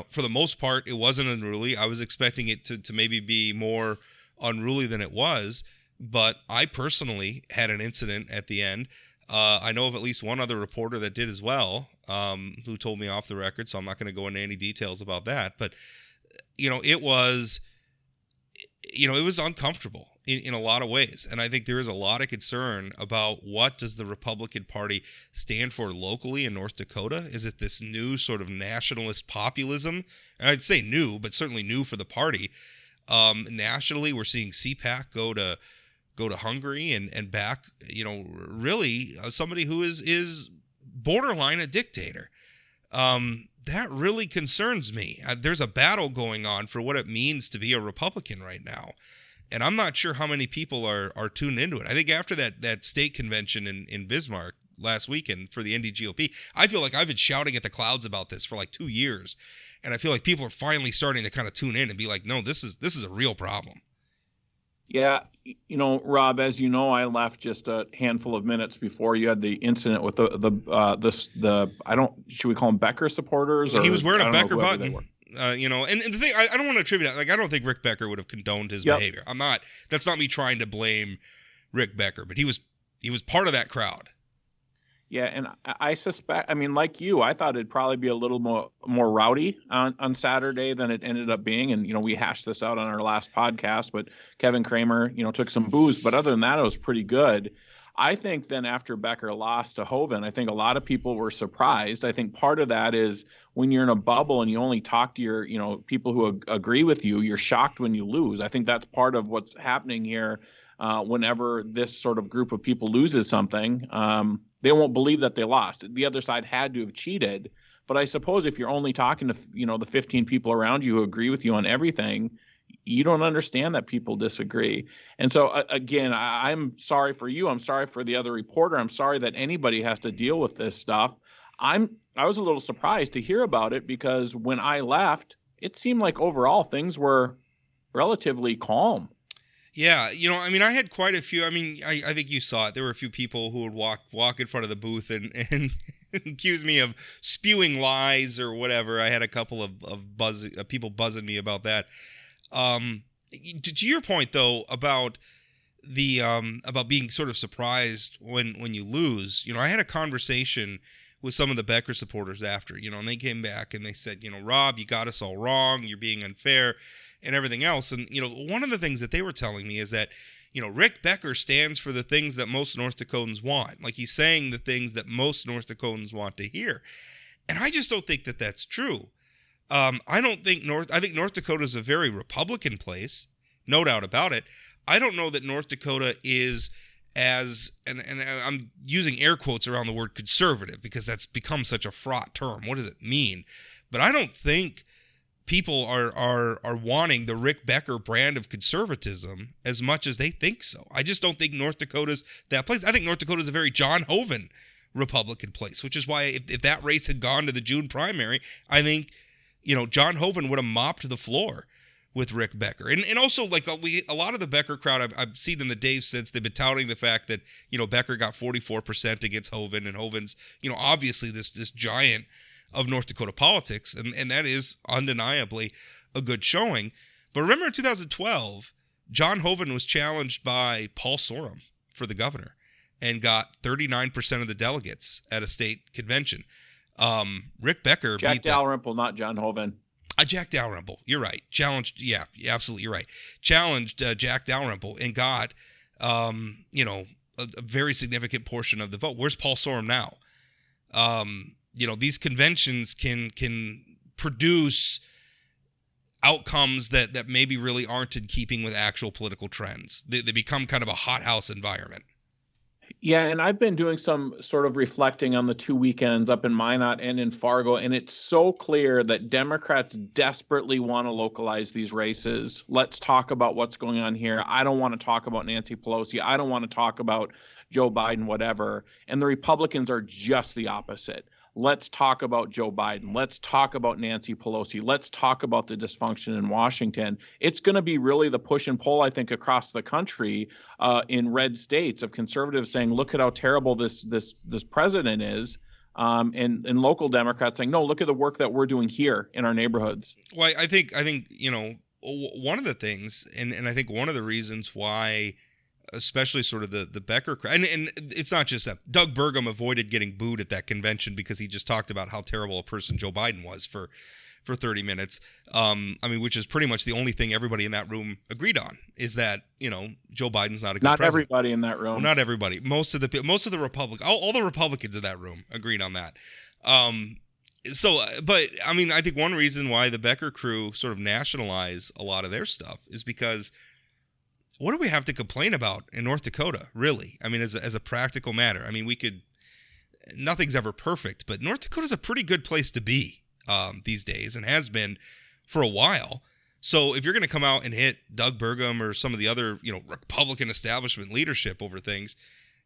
For the most part, it wasn't unruly. I was expecting it to maybe be more unruly than it was, but I personally had an incident at the end. I know of at least one other reporter that did as well, who told me off the record, so I'm not going to go into any details about that. But, it was uncomfortable in a lot of ways. And I think there is a lot of concern about what does the Republican Party stand for locally in North Dakota? Is it this new sort of nationalist populism? And I'd say new, but certainly new for the party. Nationally, we're seeing CPAC go to Hungary and back, really somebody who is borderline a dictator. That really concerns me. There's a battle going on for what it means to be a Republican right now. And I'm not sure how many people are tuned into it. I think after that state convention in Bismarck last weekend for the NDGOP, I feel like I've been shouting at the clouds about this for like 2 years. And I feel like people are finally starting to kind of tune in and be like, no, this is a real problem. Yeah, Rob, as you know, I left just a handful of minutes before you had the incident with should we call them Becker supporters? Or, he was wearing a Becker button. And the thing, I don't want to attribute that. Like, I don't think Rick Becker would have condoned his behavior. That's not me trying to blame Rick Becker, but he was part of that crowd. Yeah, and I suspect, like you, I thought it'd probably be a little more rowdy on Saturday than it ended up being. And, we hashed this out on our last podcast, but Kevin Kramer, took some booze. But other than that, it was pretty good. I think then after Becker lost to Hoeven, I think a lot of people were surprised. I think part of that is when you're in a bubble and you only talk to your, people who agree with you, you're shocked when you lose. I think that's part of what's happening here. Whenever this sort of group of people loses something, they won't believe that they lost. The other side had to have cheated. But I suppose if you're only talking to, the 15 people around you who agree with you on everything, you don't understand that people disagree. And so, again, I'm sorry for you. I'm sorry for the other reporter. I'm sorry that anybody has to deal with this stuff. I was a little surprised to hear about it because when I left, it seemed like overall things were relatively calm. Yeah, I mean, I had quite a few. I mean, I think you saw it. There were a few people who would walk in front of the booth and accuse me of spewing lies or whatever. I had a couple of people buzzing me about that. To your point though about the about being sort of surprised when you lose. I had a conversation with some of the Becker supporters after, and they came back and they said, Rob, you got us all wrong. You're being unfair and everything else. And, one of the things that they were telling me is that, Rick Becker stands for the things that most North Dakotans want. Like, he's saying the things that most North Dakotans want to hear. And I just don't think that that's true. I think North Dakota is a very Republican place, no doubt about it. I don't know that North Dakota is as, and I'm using air quotes around the word conservative because that's become such a fraught term. What does it mean? But I don't think people are wanting the Rick Becker brand of conservatism as much as they think so. I just don't think North Dakota's that place. I think North Dakota is a very John Hoeven Republican place, which is why if that race had gone to the June primary, I think, John Hoeven would have mopped the floor with Rick Becker. And also, like, a lot of the Becker crowd I've seen in the days since, they've been touting the fact that, Becker got 44% against Hoeven, and Hoeven's, obviously this giant of North Dakota politics, and that is undeniably a good showing. But remember in 2012, John Hoeven was challenged by Paul Sorum for the governor and got 39% of the delegates at a state convention. Rick Becker Jack beat Dalrymple, not John Hoeven. Jack Dalrymple, you're right. Challenged, yeah, absolutely, you're right. Challenged Jack Dalrymple and got, a very significant portion of the vote. Where's Paul Sorum now? These conventions can produce outcomes that maybe really aren't in keeping with actual political trends. They become kind of a hothouse environment. Yeah, and I've been doing some sort of reflecting on the 2 weekends up in Minot and in Fargo, and it's so clear that Democrats desperately want to localize these races. Let's talk about what's going on here. I don't want to talk about Nancy Pelosi. I don't want to talk about Joe Biden, whatever. And the Republicans are just the opposite. Let's talk about Joe Biden. Let's talk about Nancy Pelosi. Let's talk about the dysfunction in Washington. It's going to be really the push and pull, I think, across the country in red states of conservatives saying, look at how terrible this president is. And local Democrats saying, no, look at the work that we're doing here in our neighborhoods. Well, I think one of the things, and I think one of the reasons why, especially sort of the Becker crowd, and it's not just that. Doug Burgum avoided getting booed at that convention because he just talked about how terrible a person Joe Biden was for 30 minutes. Which is pretty much the only thing everybody in that room agreed on, is that, Joe Biden's not a good not president. Everybody in that room. Well, not everybody. Most of the Republicans, all the Republicans in that room agreed on that. I think one reason why the Becker crew sort of nationalize a lot of their stuff is because what do we have to complain about in North Dakota, really? I mean, as a practical matter. I mean, nothing's ever perfect, but North Dakota's a pretty good place to be these days, and has been for a while. So if you're going to come out and hit Doug Burgum or some of the other, Republican establishment leadership over things,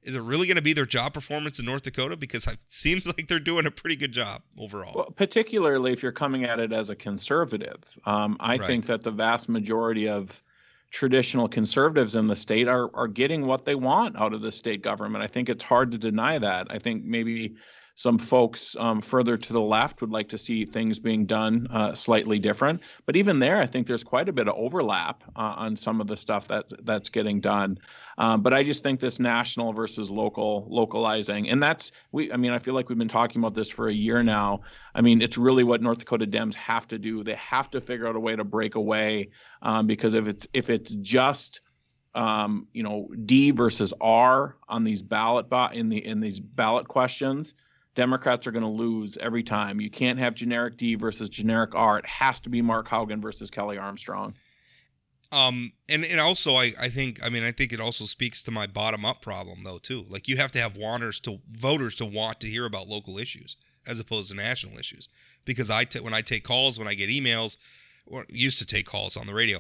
is it really going to be their job performance in North Dakota? Because it seems like they're doing a pretty good job overall. Well, particularly if you're coming at it as a conservative. I think that the vast majority of traditional conservatives in the state are getting what they want out of the state government. I think it's hard to deny that. I think maybe some folks further to the left would like to see things being done slightly different. But even there, I think there's quite a bit of overlap on some of the stuff that's getting done. But I just think this national versus localizing, and I feel like we've been talking about this for a year now. I mean, it's really what North Dakota Dems have to do. They have to figure out a way to break away because if it's just D versus R on these in these ballot questions, Democrats are going to lose every time. You can't have generic D versus generic R. It has to be Mark Haugen versus Kelly Armstrong. And also I think it also speaks to my bottom up problem though too. Like, you have to have voters to want to hear about local issues as opposed to national issues. Because when I take calls, when I get emails, or used to take calls on the radio,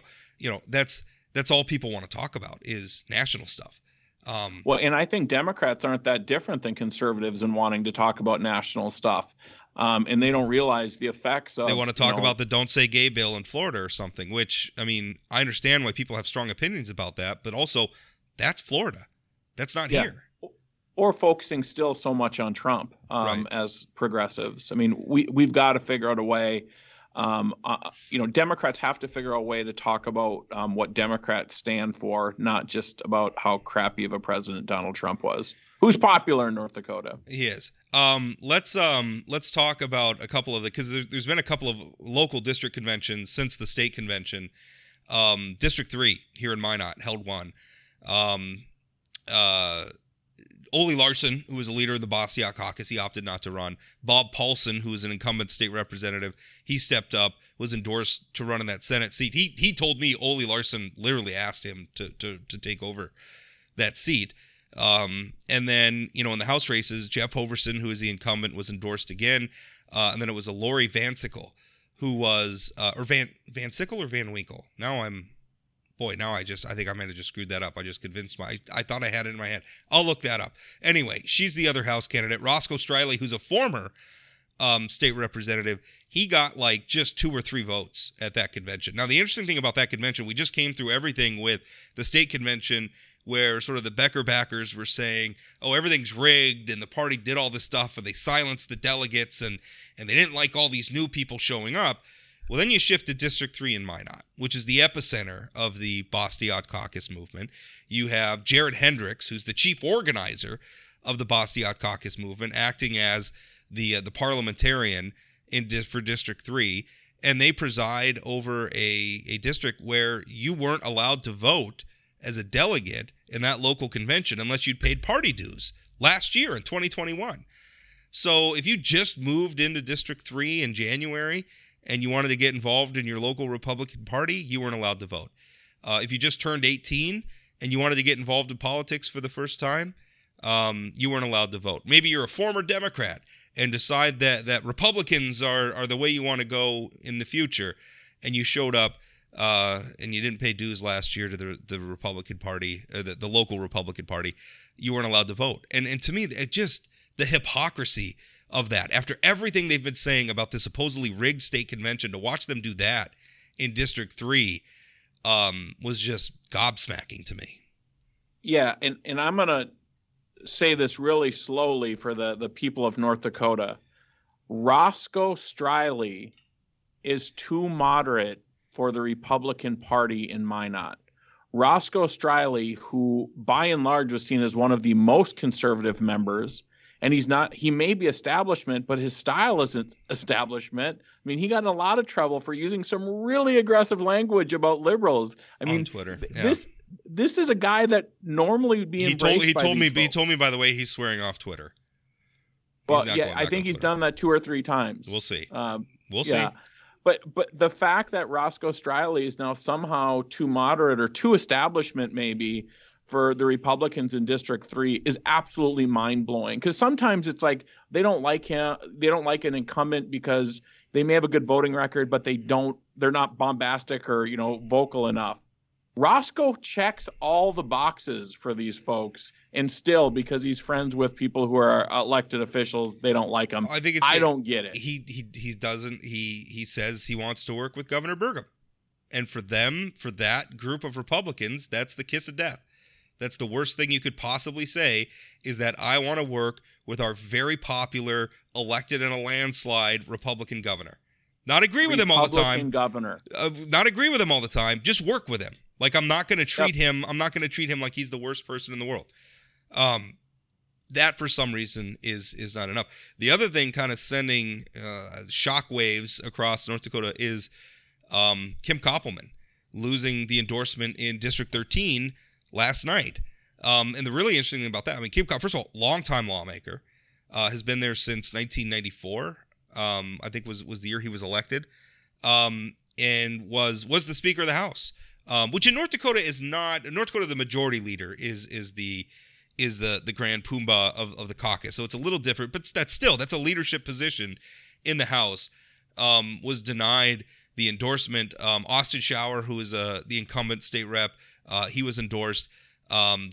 that's all people want to talk about is national stuff. And I think Democrats aren't that different than conservatives in wanting to talk about national stuff. and they don't realize the effects of. They want to talk about the "Don't Say Gay" bill in Florida or something. Which, I mean, I understand why people have strong opinions about that, but also that's Florida. That's not here. Or focusing still so much on Trump Right. as progressives. I mean, we've got to figure out a way. Democrats have to figure out a way to talk about what Democrats stand for, not just about how crappy of a president Donald Trump was, who's popular in North Dakota. He is. Let's talk about a couple of because there's been a couple of local district conventions since the state convention. District 3 here in Minot held one. Ole Larson, who was a leader of the Bastiat caucus, he opted not to run. Bob Paulson, who was an incumbent state representative, he stepped up, was endorsed to run in that Senate seat. He told me Ole Larson literally asked him to take over that seat. And then, in the House races, Jeff Hoverson, who is the incumbent, was endorsed again. And then it was a Lori Vansickle, who was, or Van Sickle or Van Winkle? I think I might have just screwed that up. I just convinced I thought I had it in my head. I'll look that up. Anyway, she's the other House candidate. Roscoe Striley, who's a former state representative, he got like just 2 or 3 votes at that convention. Now, the interesting thing about that convention, we just came through everything with the state convention where sort of the Becker backers were saying, oh, everything's rigged and the party did all this stuff and they silenced the delegates and they didn't like all these new people showing up. Well, then you shift to District 3 in Minot, which is the epicenter of the Bastiat caucus movement. You have Jared Hendricks, who's the chief organizer of the Bastiat caucus movement, acting as the parliamentarian for District 3, and they preside over a district where you weren't allowed to vote as a delegate in that local convention unless you'd paid party dues last year in 2021. So if you just moved into District 3 in January and you wanted to get involved in your local Republican Party, you weren't allowed to vote. If you just turned 18 and you wanted to get involved in politics for the first time, you weren't allowed to vote. Maybe you're a former Democrat and decide that Republicans are the way you want to go in the future, and you showed up and you didn't pay dues last year to the Republican Party, the local Republican Party, you weren't allowed to vote. And to me, it just the hypocrisy of that, after everything they've been saying about the supposedly rigged state convention, to watch them do that in District 3 was just gobsmacking to me. Yeah, and I'm going to say this really slowly for the people of North Dakota. Roscoe Striley is too moderate for the Republican Party in Minot. Roscoe Striley, who by and large was seen as one of the most conservative members, and he may be establishment, but his style isn't establishment. I mean, he got in a lot of trouble for using some really aggressive language about liberals. I mean, on Twitter. Yeah. This is a guy that normally would be embraced by these folks. He told me, by the way, he's swearing off Twitter. Well, yeah, I think he's done that 2 or 3 times. We'll see. We'll see. But the fact that Roscoe Striley is now somehow too moderate or too establishment maybe for the Republicans in District 3 is absolutely mind-blowing. Because sometimes it's like they don't like him, they don't like an incumbent because they may have a good voting record, but they're not bombastic or, vocal enough. Roscoe checks all the boxes for these folks, and still, because he's friends with people who are elected officials, they don't like him. I don't get it. He says he wants to work with Governor Burgum. And for that group of Republicans, that's the kiss of death. That's the worst thing you could possibly say, is that I want to work with our very popular, elected in a landslide Republican governor. Not agree with him all the time. Governor. Not agree with him all the time. Just work with him. Like, I'm not going to treat him. I'm not going to treat him like he's the worst person in the world. That for some reason is not enough. The other thing, kind of sending shockwaves across North Dakota, is Kim Koppelman losing the endorsement in District 13 last night. And the really interesting thing about that, I mean, Kim Koppelman, first of all, longtime lawmaker, has been there since 1994. I think was the year he was elected, and was the Speaker of the House, which in North Dakota is not. In North Dakota, the majority leader is the grand poobah of the caucus, so it's a little different. But that's a leadership position in the House. Was denied the endorsement. Austin Schauer, who is the incumbent state rep, he was endorsed.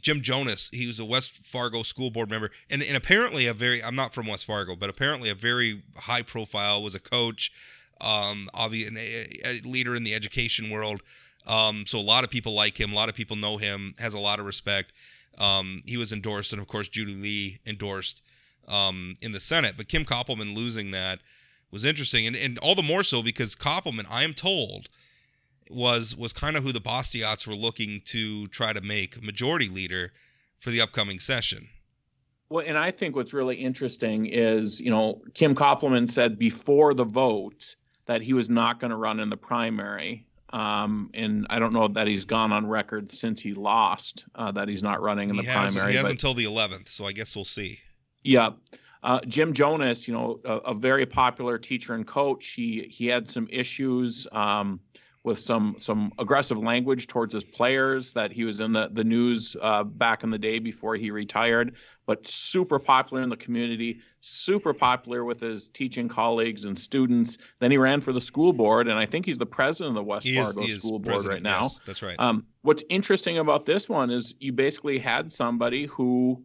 Jim Jonas, he was a West Fargo school board member, and apparently I'm not from West Fargo, but apparently a very high profile, was a coach, obviously a leader in the education world. So a lot of people like him, a lot of people know him, has a lot of respect. He was endorsed, and of course Judy Lee endorsed in the Senate. But Kim Koppelman losing that was interesting, and all the more so because Koppelman, I am told, was kind of who the Bastiats were looking to try to make majority leader for the upcoming session. Well, and I think what's really interesting is, Kim Koppelman said before the vote that he was not going to run in the primary. And I don't know that he's gone on record since he lost, that he's not running in the primary. He has until the 11th, so I guess we'll see. Yeah. Jim Jonas, a very popular teacher and coach. He had some issues with some aggressive language towards his players, that he was in the news back in the day before he retired, but super popular in the community, super popular with his teaching colleagues and students. Then he ran for the school board, and I think he's the president of the West Fargo School Board right now. Yes, that's right. What's interesting about this one is you basically had somebody who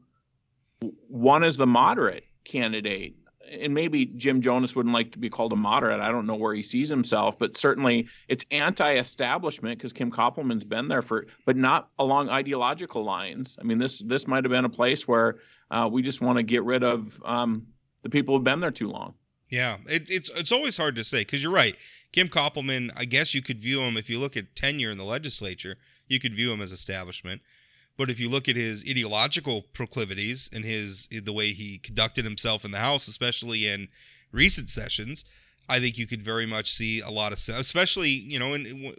won as the moderate candidate. And maybe Jim Jonas wouldn't like to be called a moderate. I don't know where he sees himself, but certainly it's anti-establishment because Kim Koppelman's been there but not along ideological lines. I mean, this might have been a place where we just want to get rid of the people who've been there too long. Yeah, it's always hard to say because you're right. Kim Koppelman, I guess you could view him, if you look at tenure in the legislature, you could view him as establishment. But if you look at his ideological proclivities and the way he conducted himself in the House, especially in recent sessions, I think you could very much see a lot of, especially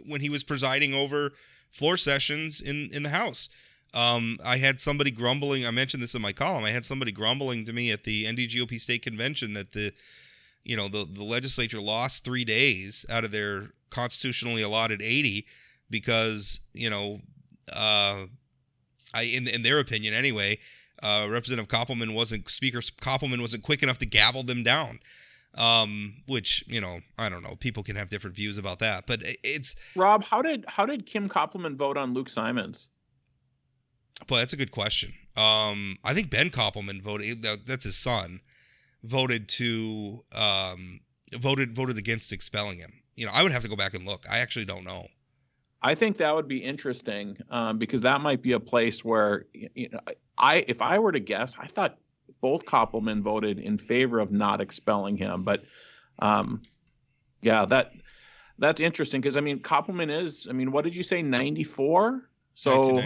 when he was presiding over floor sessions in the House. I had somebody grumbling. I mentioned this in my column. I had somebody grumbling to me at the NDGOP state convention that the legislature lost 3 days out of their constitutionally allotted 80 because in their opinion anyway, Speaker Koppelman wasn't quick enough to gavel them down. Which, I don't know. People can have different views about that, but it's Rob, how did Kim Koppelman vote on Luke Simons? Boy, that's a good question. I think Ben Koppelman voted, that's his son, voted against expelling him. I would have to go back and look. I actually don't know. I think that would be interesting because that might be a place where, if I were to guess, I thought both Koppelman voted in favor of not expelling him. But that's interesting because, Koppelman is, what did you say, 94? So,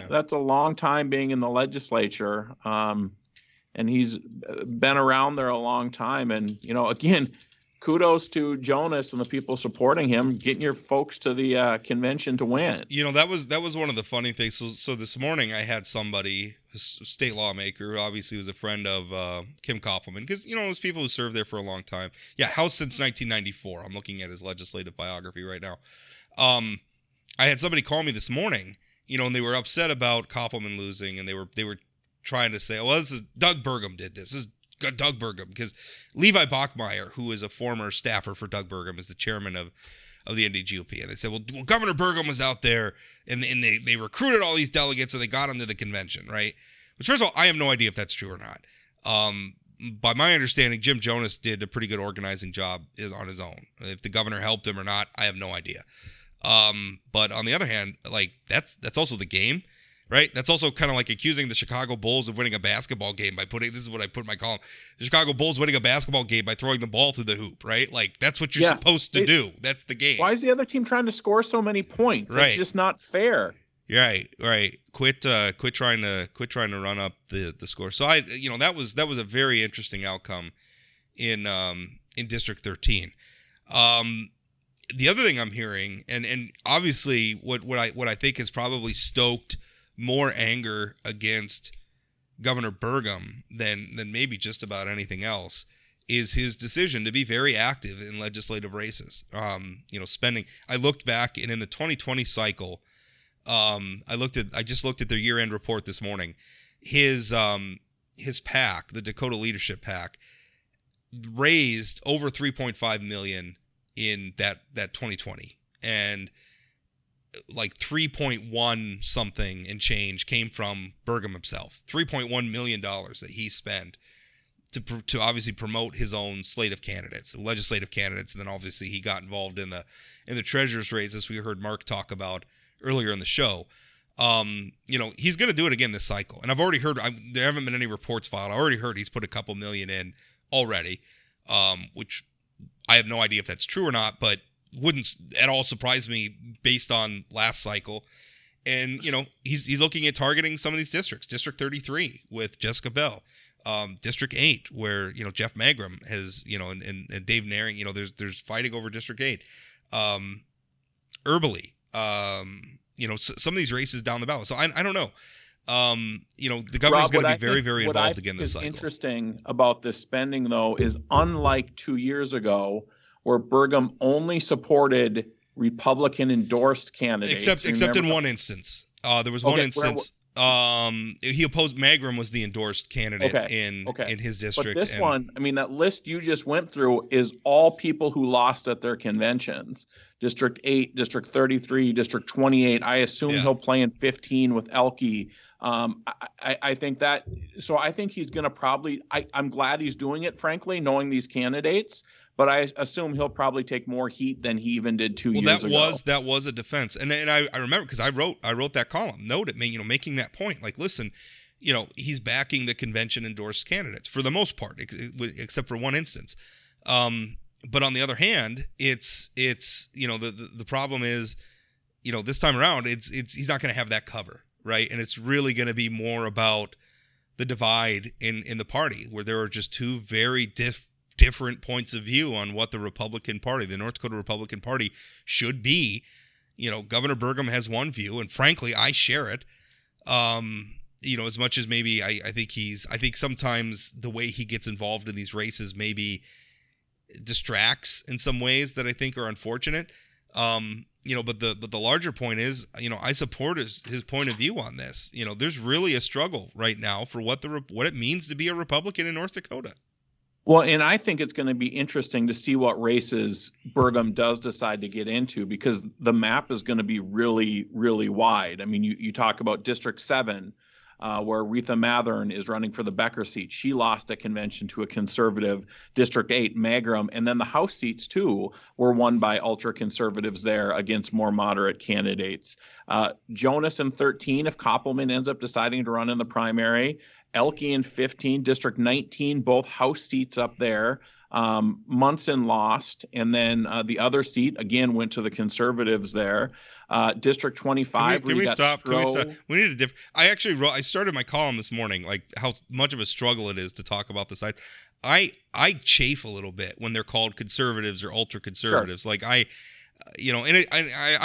that's a long time being in the legislature. And he's been around there a long time. And, again, kudos to Jonas and the people supporting him, getting your folks to the convention to win. That was one of the funny things. So this morning I had somebody, a state lawmaker, who obviously was a friend of Kim Koppelman, because there's people who served there for a long time. Yeah, House since 1994. I'm looking at his legislative biography right now. I had somebody call me this morning, and they were upset about Koppelman losing, and they were trying to say, well, this is Doug Burgum did this. This is Doug Burgum, because Levi Bachmeier, who is a former staffer for Doug Burgum, is the chairman of the NDGOP. And they said, well, Governor Burgum was out there and they recruited all these delegates and they got them to the convention, right? Which, first of all, I have no idea if that's true or not. By my understanding, Jim Jonas did a pretty good organizing job on his own. If the governor helped him or not, I have no idea. But on the other hand, that's also the game. Right? That's also kind of like accusing the Chicago Bulls of winning a basketball game by this is what I put in my column. The Chicago Bulls winning a basketball game by throwing the ball through the hoop, right? That's what you're supposed to do. That's the game. Why is the other team trying to score so many points? Right. It's just not fair. Right. Quit trying to run up the score. So that was a very interesting outcome in District 13. The other thing I'm hearing, and obviously what I think has probably stoked more anger against Governor Burgum than maybe just about anything else, is his decision to be very active in legislative races. Spending. I looked back, and in the 2020 cycle, I just looked at their year-end report this morning. His PAC, the Dakota Leadership PAC, raised over $3.5 million in that 2020, and like 3.1 something and change came from Burgum himself. $3.1 million that he spent to obviously promote his own slate of candidates, legislative candidates, and then obviously he got involved in the treasurer's race, as we heard Mark talk about earlier in the show. He's going to do it again this cycle, and I've already heard there haven't been any reports filed. I already heard he's put a couple million in already, which I have no idea if that's true or not, but wouldn't at all surprise me based on last cycle. And he's looking at targeting some of these districts. District 33 with Jessica Bell. District 8, where Jeff Magrum has and Dave Naring, there's fighting over District 8. Early, some of these races down the ballot. So I don't know. The governor's going to be very, very involved again this cycle. What's interesting about this spending, though, is unlike 2 years ago, where Burgum only supported Republican endorsed candidates, except in one instance. There was one instance. He opposed Magrum was the endorsed candidate in his district. But this one, that list you just went through is all people who lost at their conventions. District 8, District 33, District 28. I assume he'll play in 15 with Elke. I think that. So I think he's going to probably. I'm glad he's doing it, frankly, knowing these candidates. But I assume he'll probably take more heat than he even did 2 years ago. That was a defense, and I remember because I wrote that column, making that point. Like, listen, he's backing the convention endorsed candidates for the most part, except for one instance. But on the other hand, it's the problem is, this time around, he's not going to have that cover, right? And it's really going to be more about the divide in the party, where there are just two very different points of view on what the Republican Party, the North Dakota Republican Party, should be. Governor Burgum has one view, and frankly, I share it. As much as maybe I think sometimes the way he gets involved in these races maybe distracts in some ways that I think are unfortunate. But the larger point is, I support his point of view on this. There's really a struggle right now for what it means to be a Republican in North Dakota. Well, and I think it's going to be interesting to see what races Burgum does decide to get into, because the map is going to be really, really wide. You talk about District 7, where Retha Mathern is running for the Becker seat. She lost at convention to a conservative. District 8, Magrum, and then the House seats, too, were won by ultra-conservatives there against more moderate candidates. Jonas in 13, if Koppelman ends up deciding to run in the primary. Elke in 15, District 19, both House seats up there. Munson lost, and then the other seat again went to the conservatives there. District 25. Can we stop? We need a I started my column this morning, like how much of a struggle it is to talk about the sides. I chafe a little bit when they're called conservatives or ultra conservatives. Sure. Like I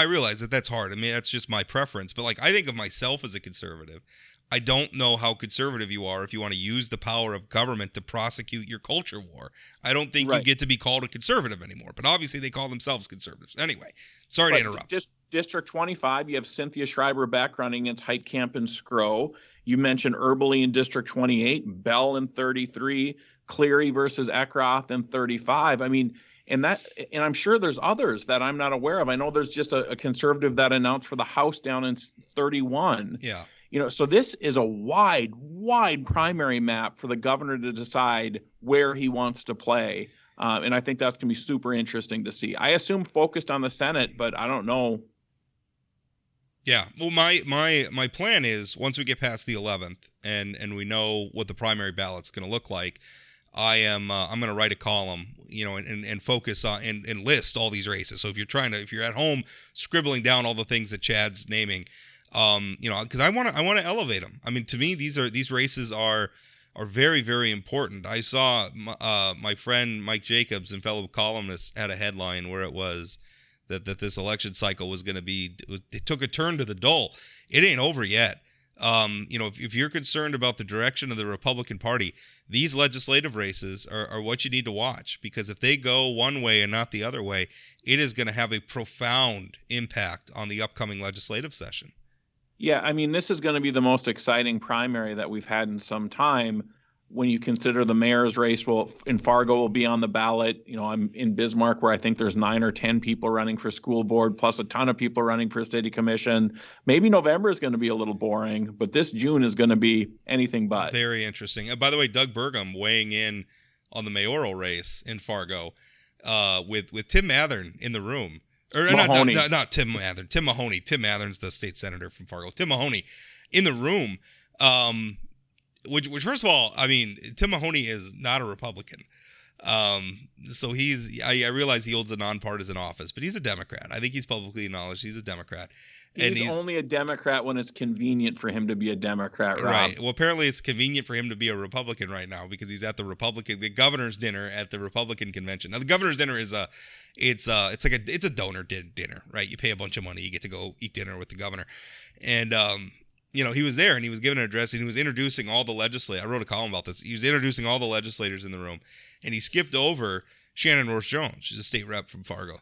realize that that's hard. That's just my preference. But like I think of myself as a conservative. I don't know how conservative you are if you want to use the power of government to prosecute your culture war. I don't think you get to be called a conservative anymore. But obviously they call themselves conservatives. Anyway, sorry to interrupt. District 25, you have Cynthia Schreiber-Beck running against Heitkamp and Skro. You mentioned Erbely in District 28, Bell in 33, Cleary versus Eckroth in 35. And I'm sure there's others that I'm not aware of. I know there's just a conservative that announced for the House down in 31. Yeah. So this is a wide primary map for the governor to decide where he wants to play. And I think that's going to be super interesting to see. I assume focused on the Senate, but I don't know. Yeah. Well, my plan is once we get past the 11th and we know what the primary ballot's going to look like, I'm going to write a column, and focus on and list all these races. So if you're at home scribbling down all the things that Chad's naming, because I want to elevate them. To me, these races are very, very important. I saw my friend Mike Jacobs and fellow columnist had a headline where it was that this election cycle was going to be, it took a turn to the dull. It ain't over yet. If you're concerned about the direction of the Republican Party, these legislative races are what you need to watch, because if they go one way and not the other way, it is going to have a profound impact on the upcoming legislative session. Yeah, this is going to be the most exciting primary that we've had in some time. when you consider the mayor's race in Fargo will be on the ballot. I'm in Bismarck, where I think there's 9 or 10 people running for school board, plus a ton of people running for city commission. Maybe November is going to be a little boring, but this June is going to be anything but. Very interesting. By the way, Doug Burgum weighing in on the mayoral race in Fargo, with Tim Mathern in the room. Or not Tim Mathern. Tim Mahoney. Tim Mathern's the state senator from Fargo. Tim Mahoney in the room. Which first of all, I mean, Tim Mahoney is not a Republican. So I realize he holds a nonpartisan office, but he's a Democrat. I think he's publicly acknowledged he's a Democrat. He's only a Democrat when it's convenient for him to be a Democrat, Rob. Right. Well, apparently it's convenient for him to be a Republican right now because he's at the governor's dinner at the Republican convention. Now, the governor's dinner is it's a donor dinner, right? You pay a bunch of money, you get to go eat dinner with the governor, and he was there and he was giving an address and he was introducing all the legislators. I wrote a column about this. He was introducing all the legislators in the room, and he skipped over Shannon Rourke Jones. She's a state rep from Fargo.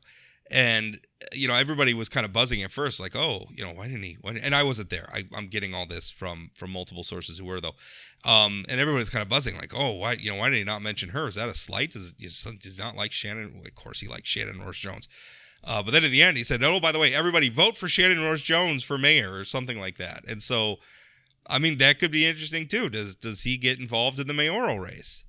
And, everybody was kind of buzzing at first, like, oh, why didn't he? And I wasn't there. I'm getting all this from multiple sources who were, though. And everybody's kind of buzzing, like, oh, why did he not mention her? Is that a slight? Does he not like Shannon? Well, of course he likes Shannon Rourke Jones. But then at the end, he said, oh, by the way, everybody vote for Shannon Rourke Jones for mayor or something like that. And so, I mean, that could be interesting, too. Does he get involved in the mayoral race?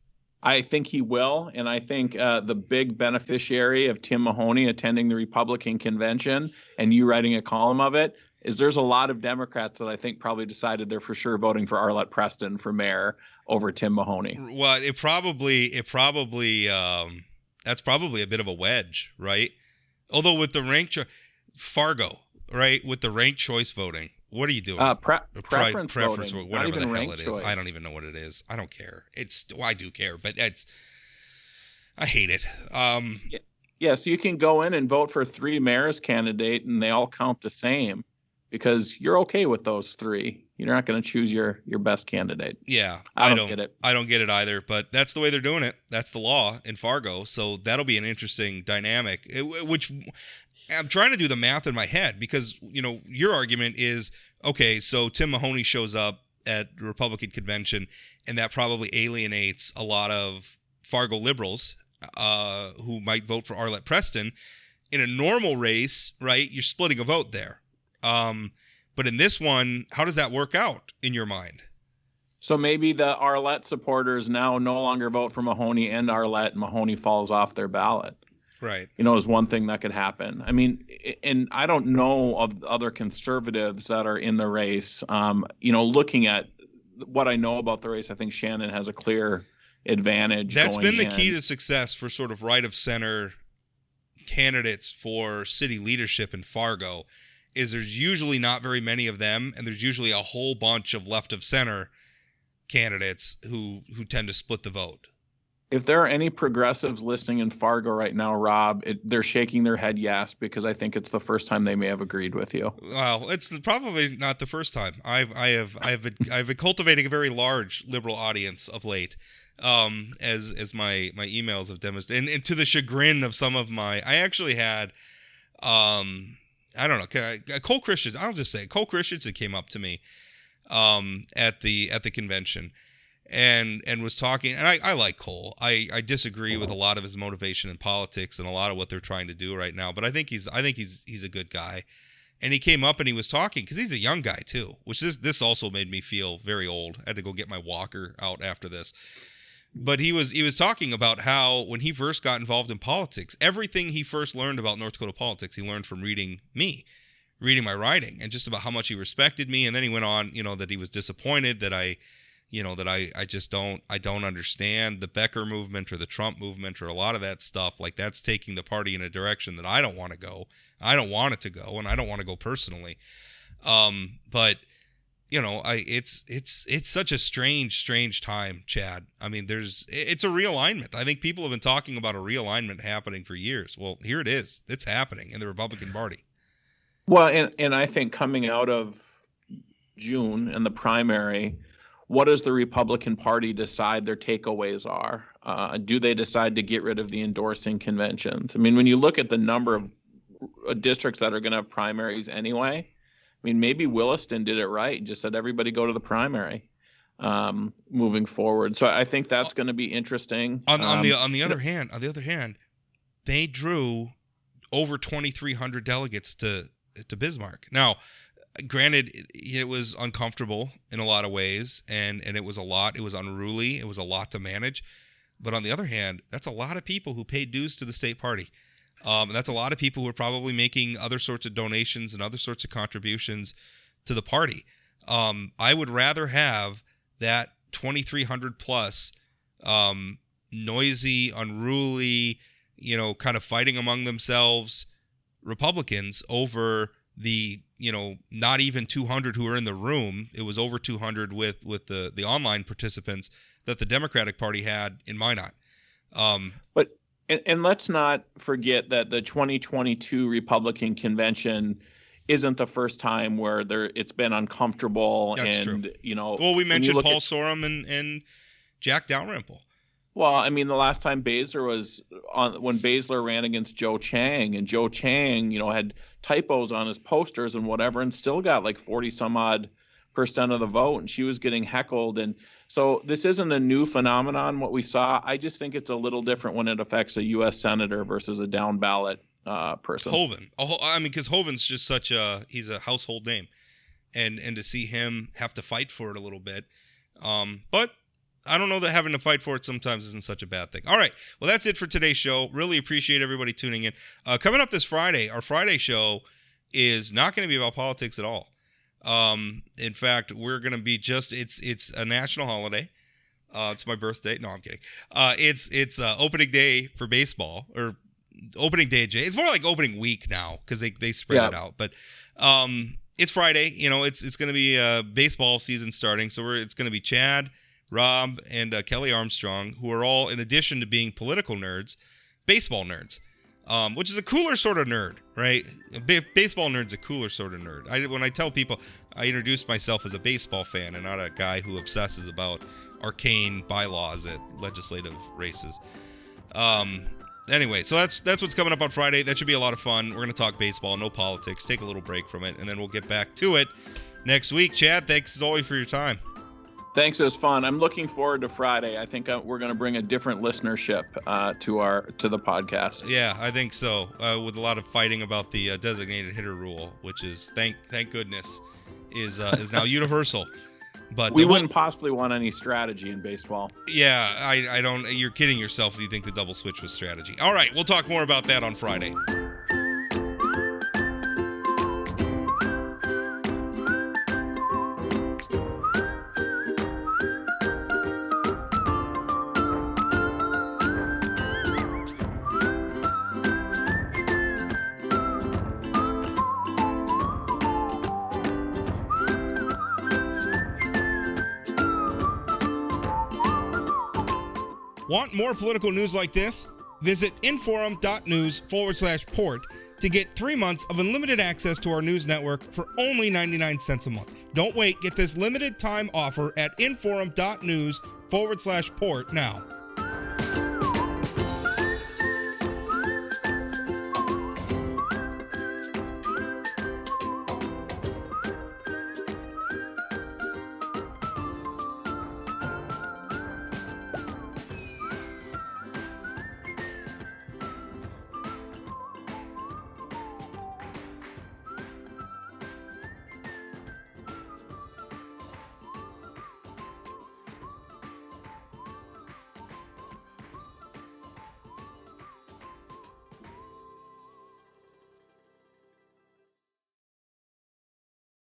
I think he will, and I think the big beneficiary of Tim Mahoney attending the Republican convention and you writing a column of it is there's a lot of Democrats that I think probably decided they're for sure voting for Arlette Preston for mayor over Tim Mahoney. Well, it probably that's probably a bit of a wedge, right? Although with the Fargo, right, with the ranked choice voting. What are you doing? Preference voting. Whatever the hell it is. I don't even know what it is. I don't care. I do care, but I hate it. Yeah, so you can go in and vote for 3 mayor's candidate and they all count the same because you're okay with those 3. You're not going to choose your best candidate. Yeah, I don't get it. I don't get it either, but that's the way they're doing it. That's the law in Fargo. So that'll be an interesting dynamic, which I'm trying to do the math in my head because, your argument is, okay, so Tim Mahoney shows up at the Republican convention and that probably alienates a lot of Fargo liberals who might vote for Arlette Preston. In a normal race, right, you're splitting a vote there. But in this one, how does that work out in your mind? So maybe the Arlette supporters now no longer vote for Mahoney and Arlette, and Mahoney falls off their ballot. Right. Is one thing that could happen. I mean, and I don't know of other conservatives that are in the race. Looking at what I know about the race, I think Shannon has a clear advantage. That's been the key to success for sort of right of center candidates for city leadership in Fargo is there's usually not very many of them, and there's usually a whole bunch of left of center candidates who tend to split the vote. If there are any progressives listening in Fargo right now, Rob, they're shaking their head yes, because I think it's the first time they may have agreed with you. Well, it's probably not the first time. I've been cultivating a very large liberal audience of late, as my emails have demonstrated, and to the chagrin of some of I actually had, I don't know, Cole Christensen. I'll just say Cole Christensen came up to me, at the convention. And was talking, and I like Cole. I disagree with a lot of his motivation in politics and a lot of what they're trying to do right now. But I think he's a good guy. And he came up and he was talking because he's a young guy too, which this also made me feel very old. I had to go get my walker out after this. But he was talking about how when he first got involved in politics, everything he first learned about North Dakota politics, he learned from reading my writing, and just about how much he respected me. And then he went on, that he was disappointed that I just don't understand the Becker movement or the Trump movement or a lot of that stuff. Like, that's taking the party in a direction that I don't want to go. I don't want it to go, and I don't want to go personally. But it's such a strange time, Chad. I mean, it's a realignment. I think people have been talking about a realignment happening for years. Well, here it is. It's happening in the Republican Party. Well, and I think coming out of June and the primary, what does the Republican Party decide their takeaways are? Do they decide to get rid of the endorsing conventions? I mean, when you look at the number of districts that are going to have primaries anyway, I mean, maybe Williston did it right and just said everybody go to the primary. moving forward. So I think that's going to be interesting. On the other hand, they drew over 2,300 delegates to Bismarck. Now, granted, it was uncomfortable in a lot of ways, and it was a lot. It was unruly. It was a lot to manage. But on the other hand, that's a lot of people who paid dues to the state party. And that's a lot of people who are probably making other sorts of donations and other sorts of contributions to the party. I would rather have that 2,300 plus noisy, unruly, kind of fighting among themselves Republicans over the, not even 200 who are in the room. It was over 200 with the online participants that the Democratic Party had in Minot. But let's not forget that the 2022 Republican convention isn't the first time where it's been uncomfortable. That's and true. Well, we mentioned Paul Sorum and Jack Dalrymple. Well, I mean, the last time Baszler was on, when Baszler ran against Joe Chang, and Joe Chang, had typos on his posters and whatever, and still got like 40 some odd % of the vote, and she was getting heckled. And so this isn't a new phenomenon, what we saw. I just think it's a little different when it affects a U.S. senator versus a down ballot person. Hoeven. I mean, because Hoeven's just he's a household name. And to see him have to fight for it a little bit. But I don't know that having to fight for it sometimes isn't such a bad thing. All right. Well, that's it for today's show. Really appreciate everybody tuning in. Coming up this Friday, our Friday show is not going to be about politics at all. In fact, we're going to be it's a national holiday. It's my birthday. No, I'm kidding. It's opening day for baseball, or opening day. It's more like opening week now because they spread it out. But it's Friday. It's going to be baseball season starting. So it's going to be Chad, Rob, and Kelly Armstrong, who are all, in addition to being political nerds, baseball nerds. Which is a cooler sort of nerd, right? Baseball nerd's a cooler sort of nerd. When I tell people, I introduce myself as a baseball fan and not a guy who obsesses about arcane bylaws at legislative races. Anyway, so that's what's coming up on Friday. That should be a lot of fun. We're going to talk baseball, no politics, take a little break from it, and then we'll get back to it next week. Chad, thanks as always for your time. Thanks, it was fun. I'm looking forward to Friday. I think we're going to bring a different listenership to the podcast. Yeah, I think so. With a lot of fighting about the designated hitter rule, which is thank goodness is now universal. But we wouldn't possibly want any strategy in baseball. Yeah, I don't. You're kidding yourself if you think the double switch was strategy. All right, we'll talk more about that on Friday. Want more political news like this? Visit inforum.news/port to get 3 months of unlimited access to our news network for only 99 cents a month. Don't wait. Get this limited time offer at inforum.news/port now.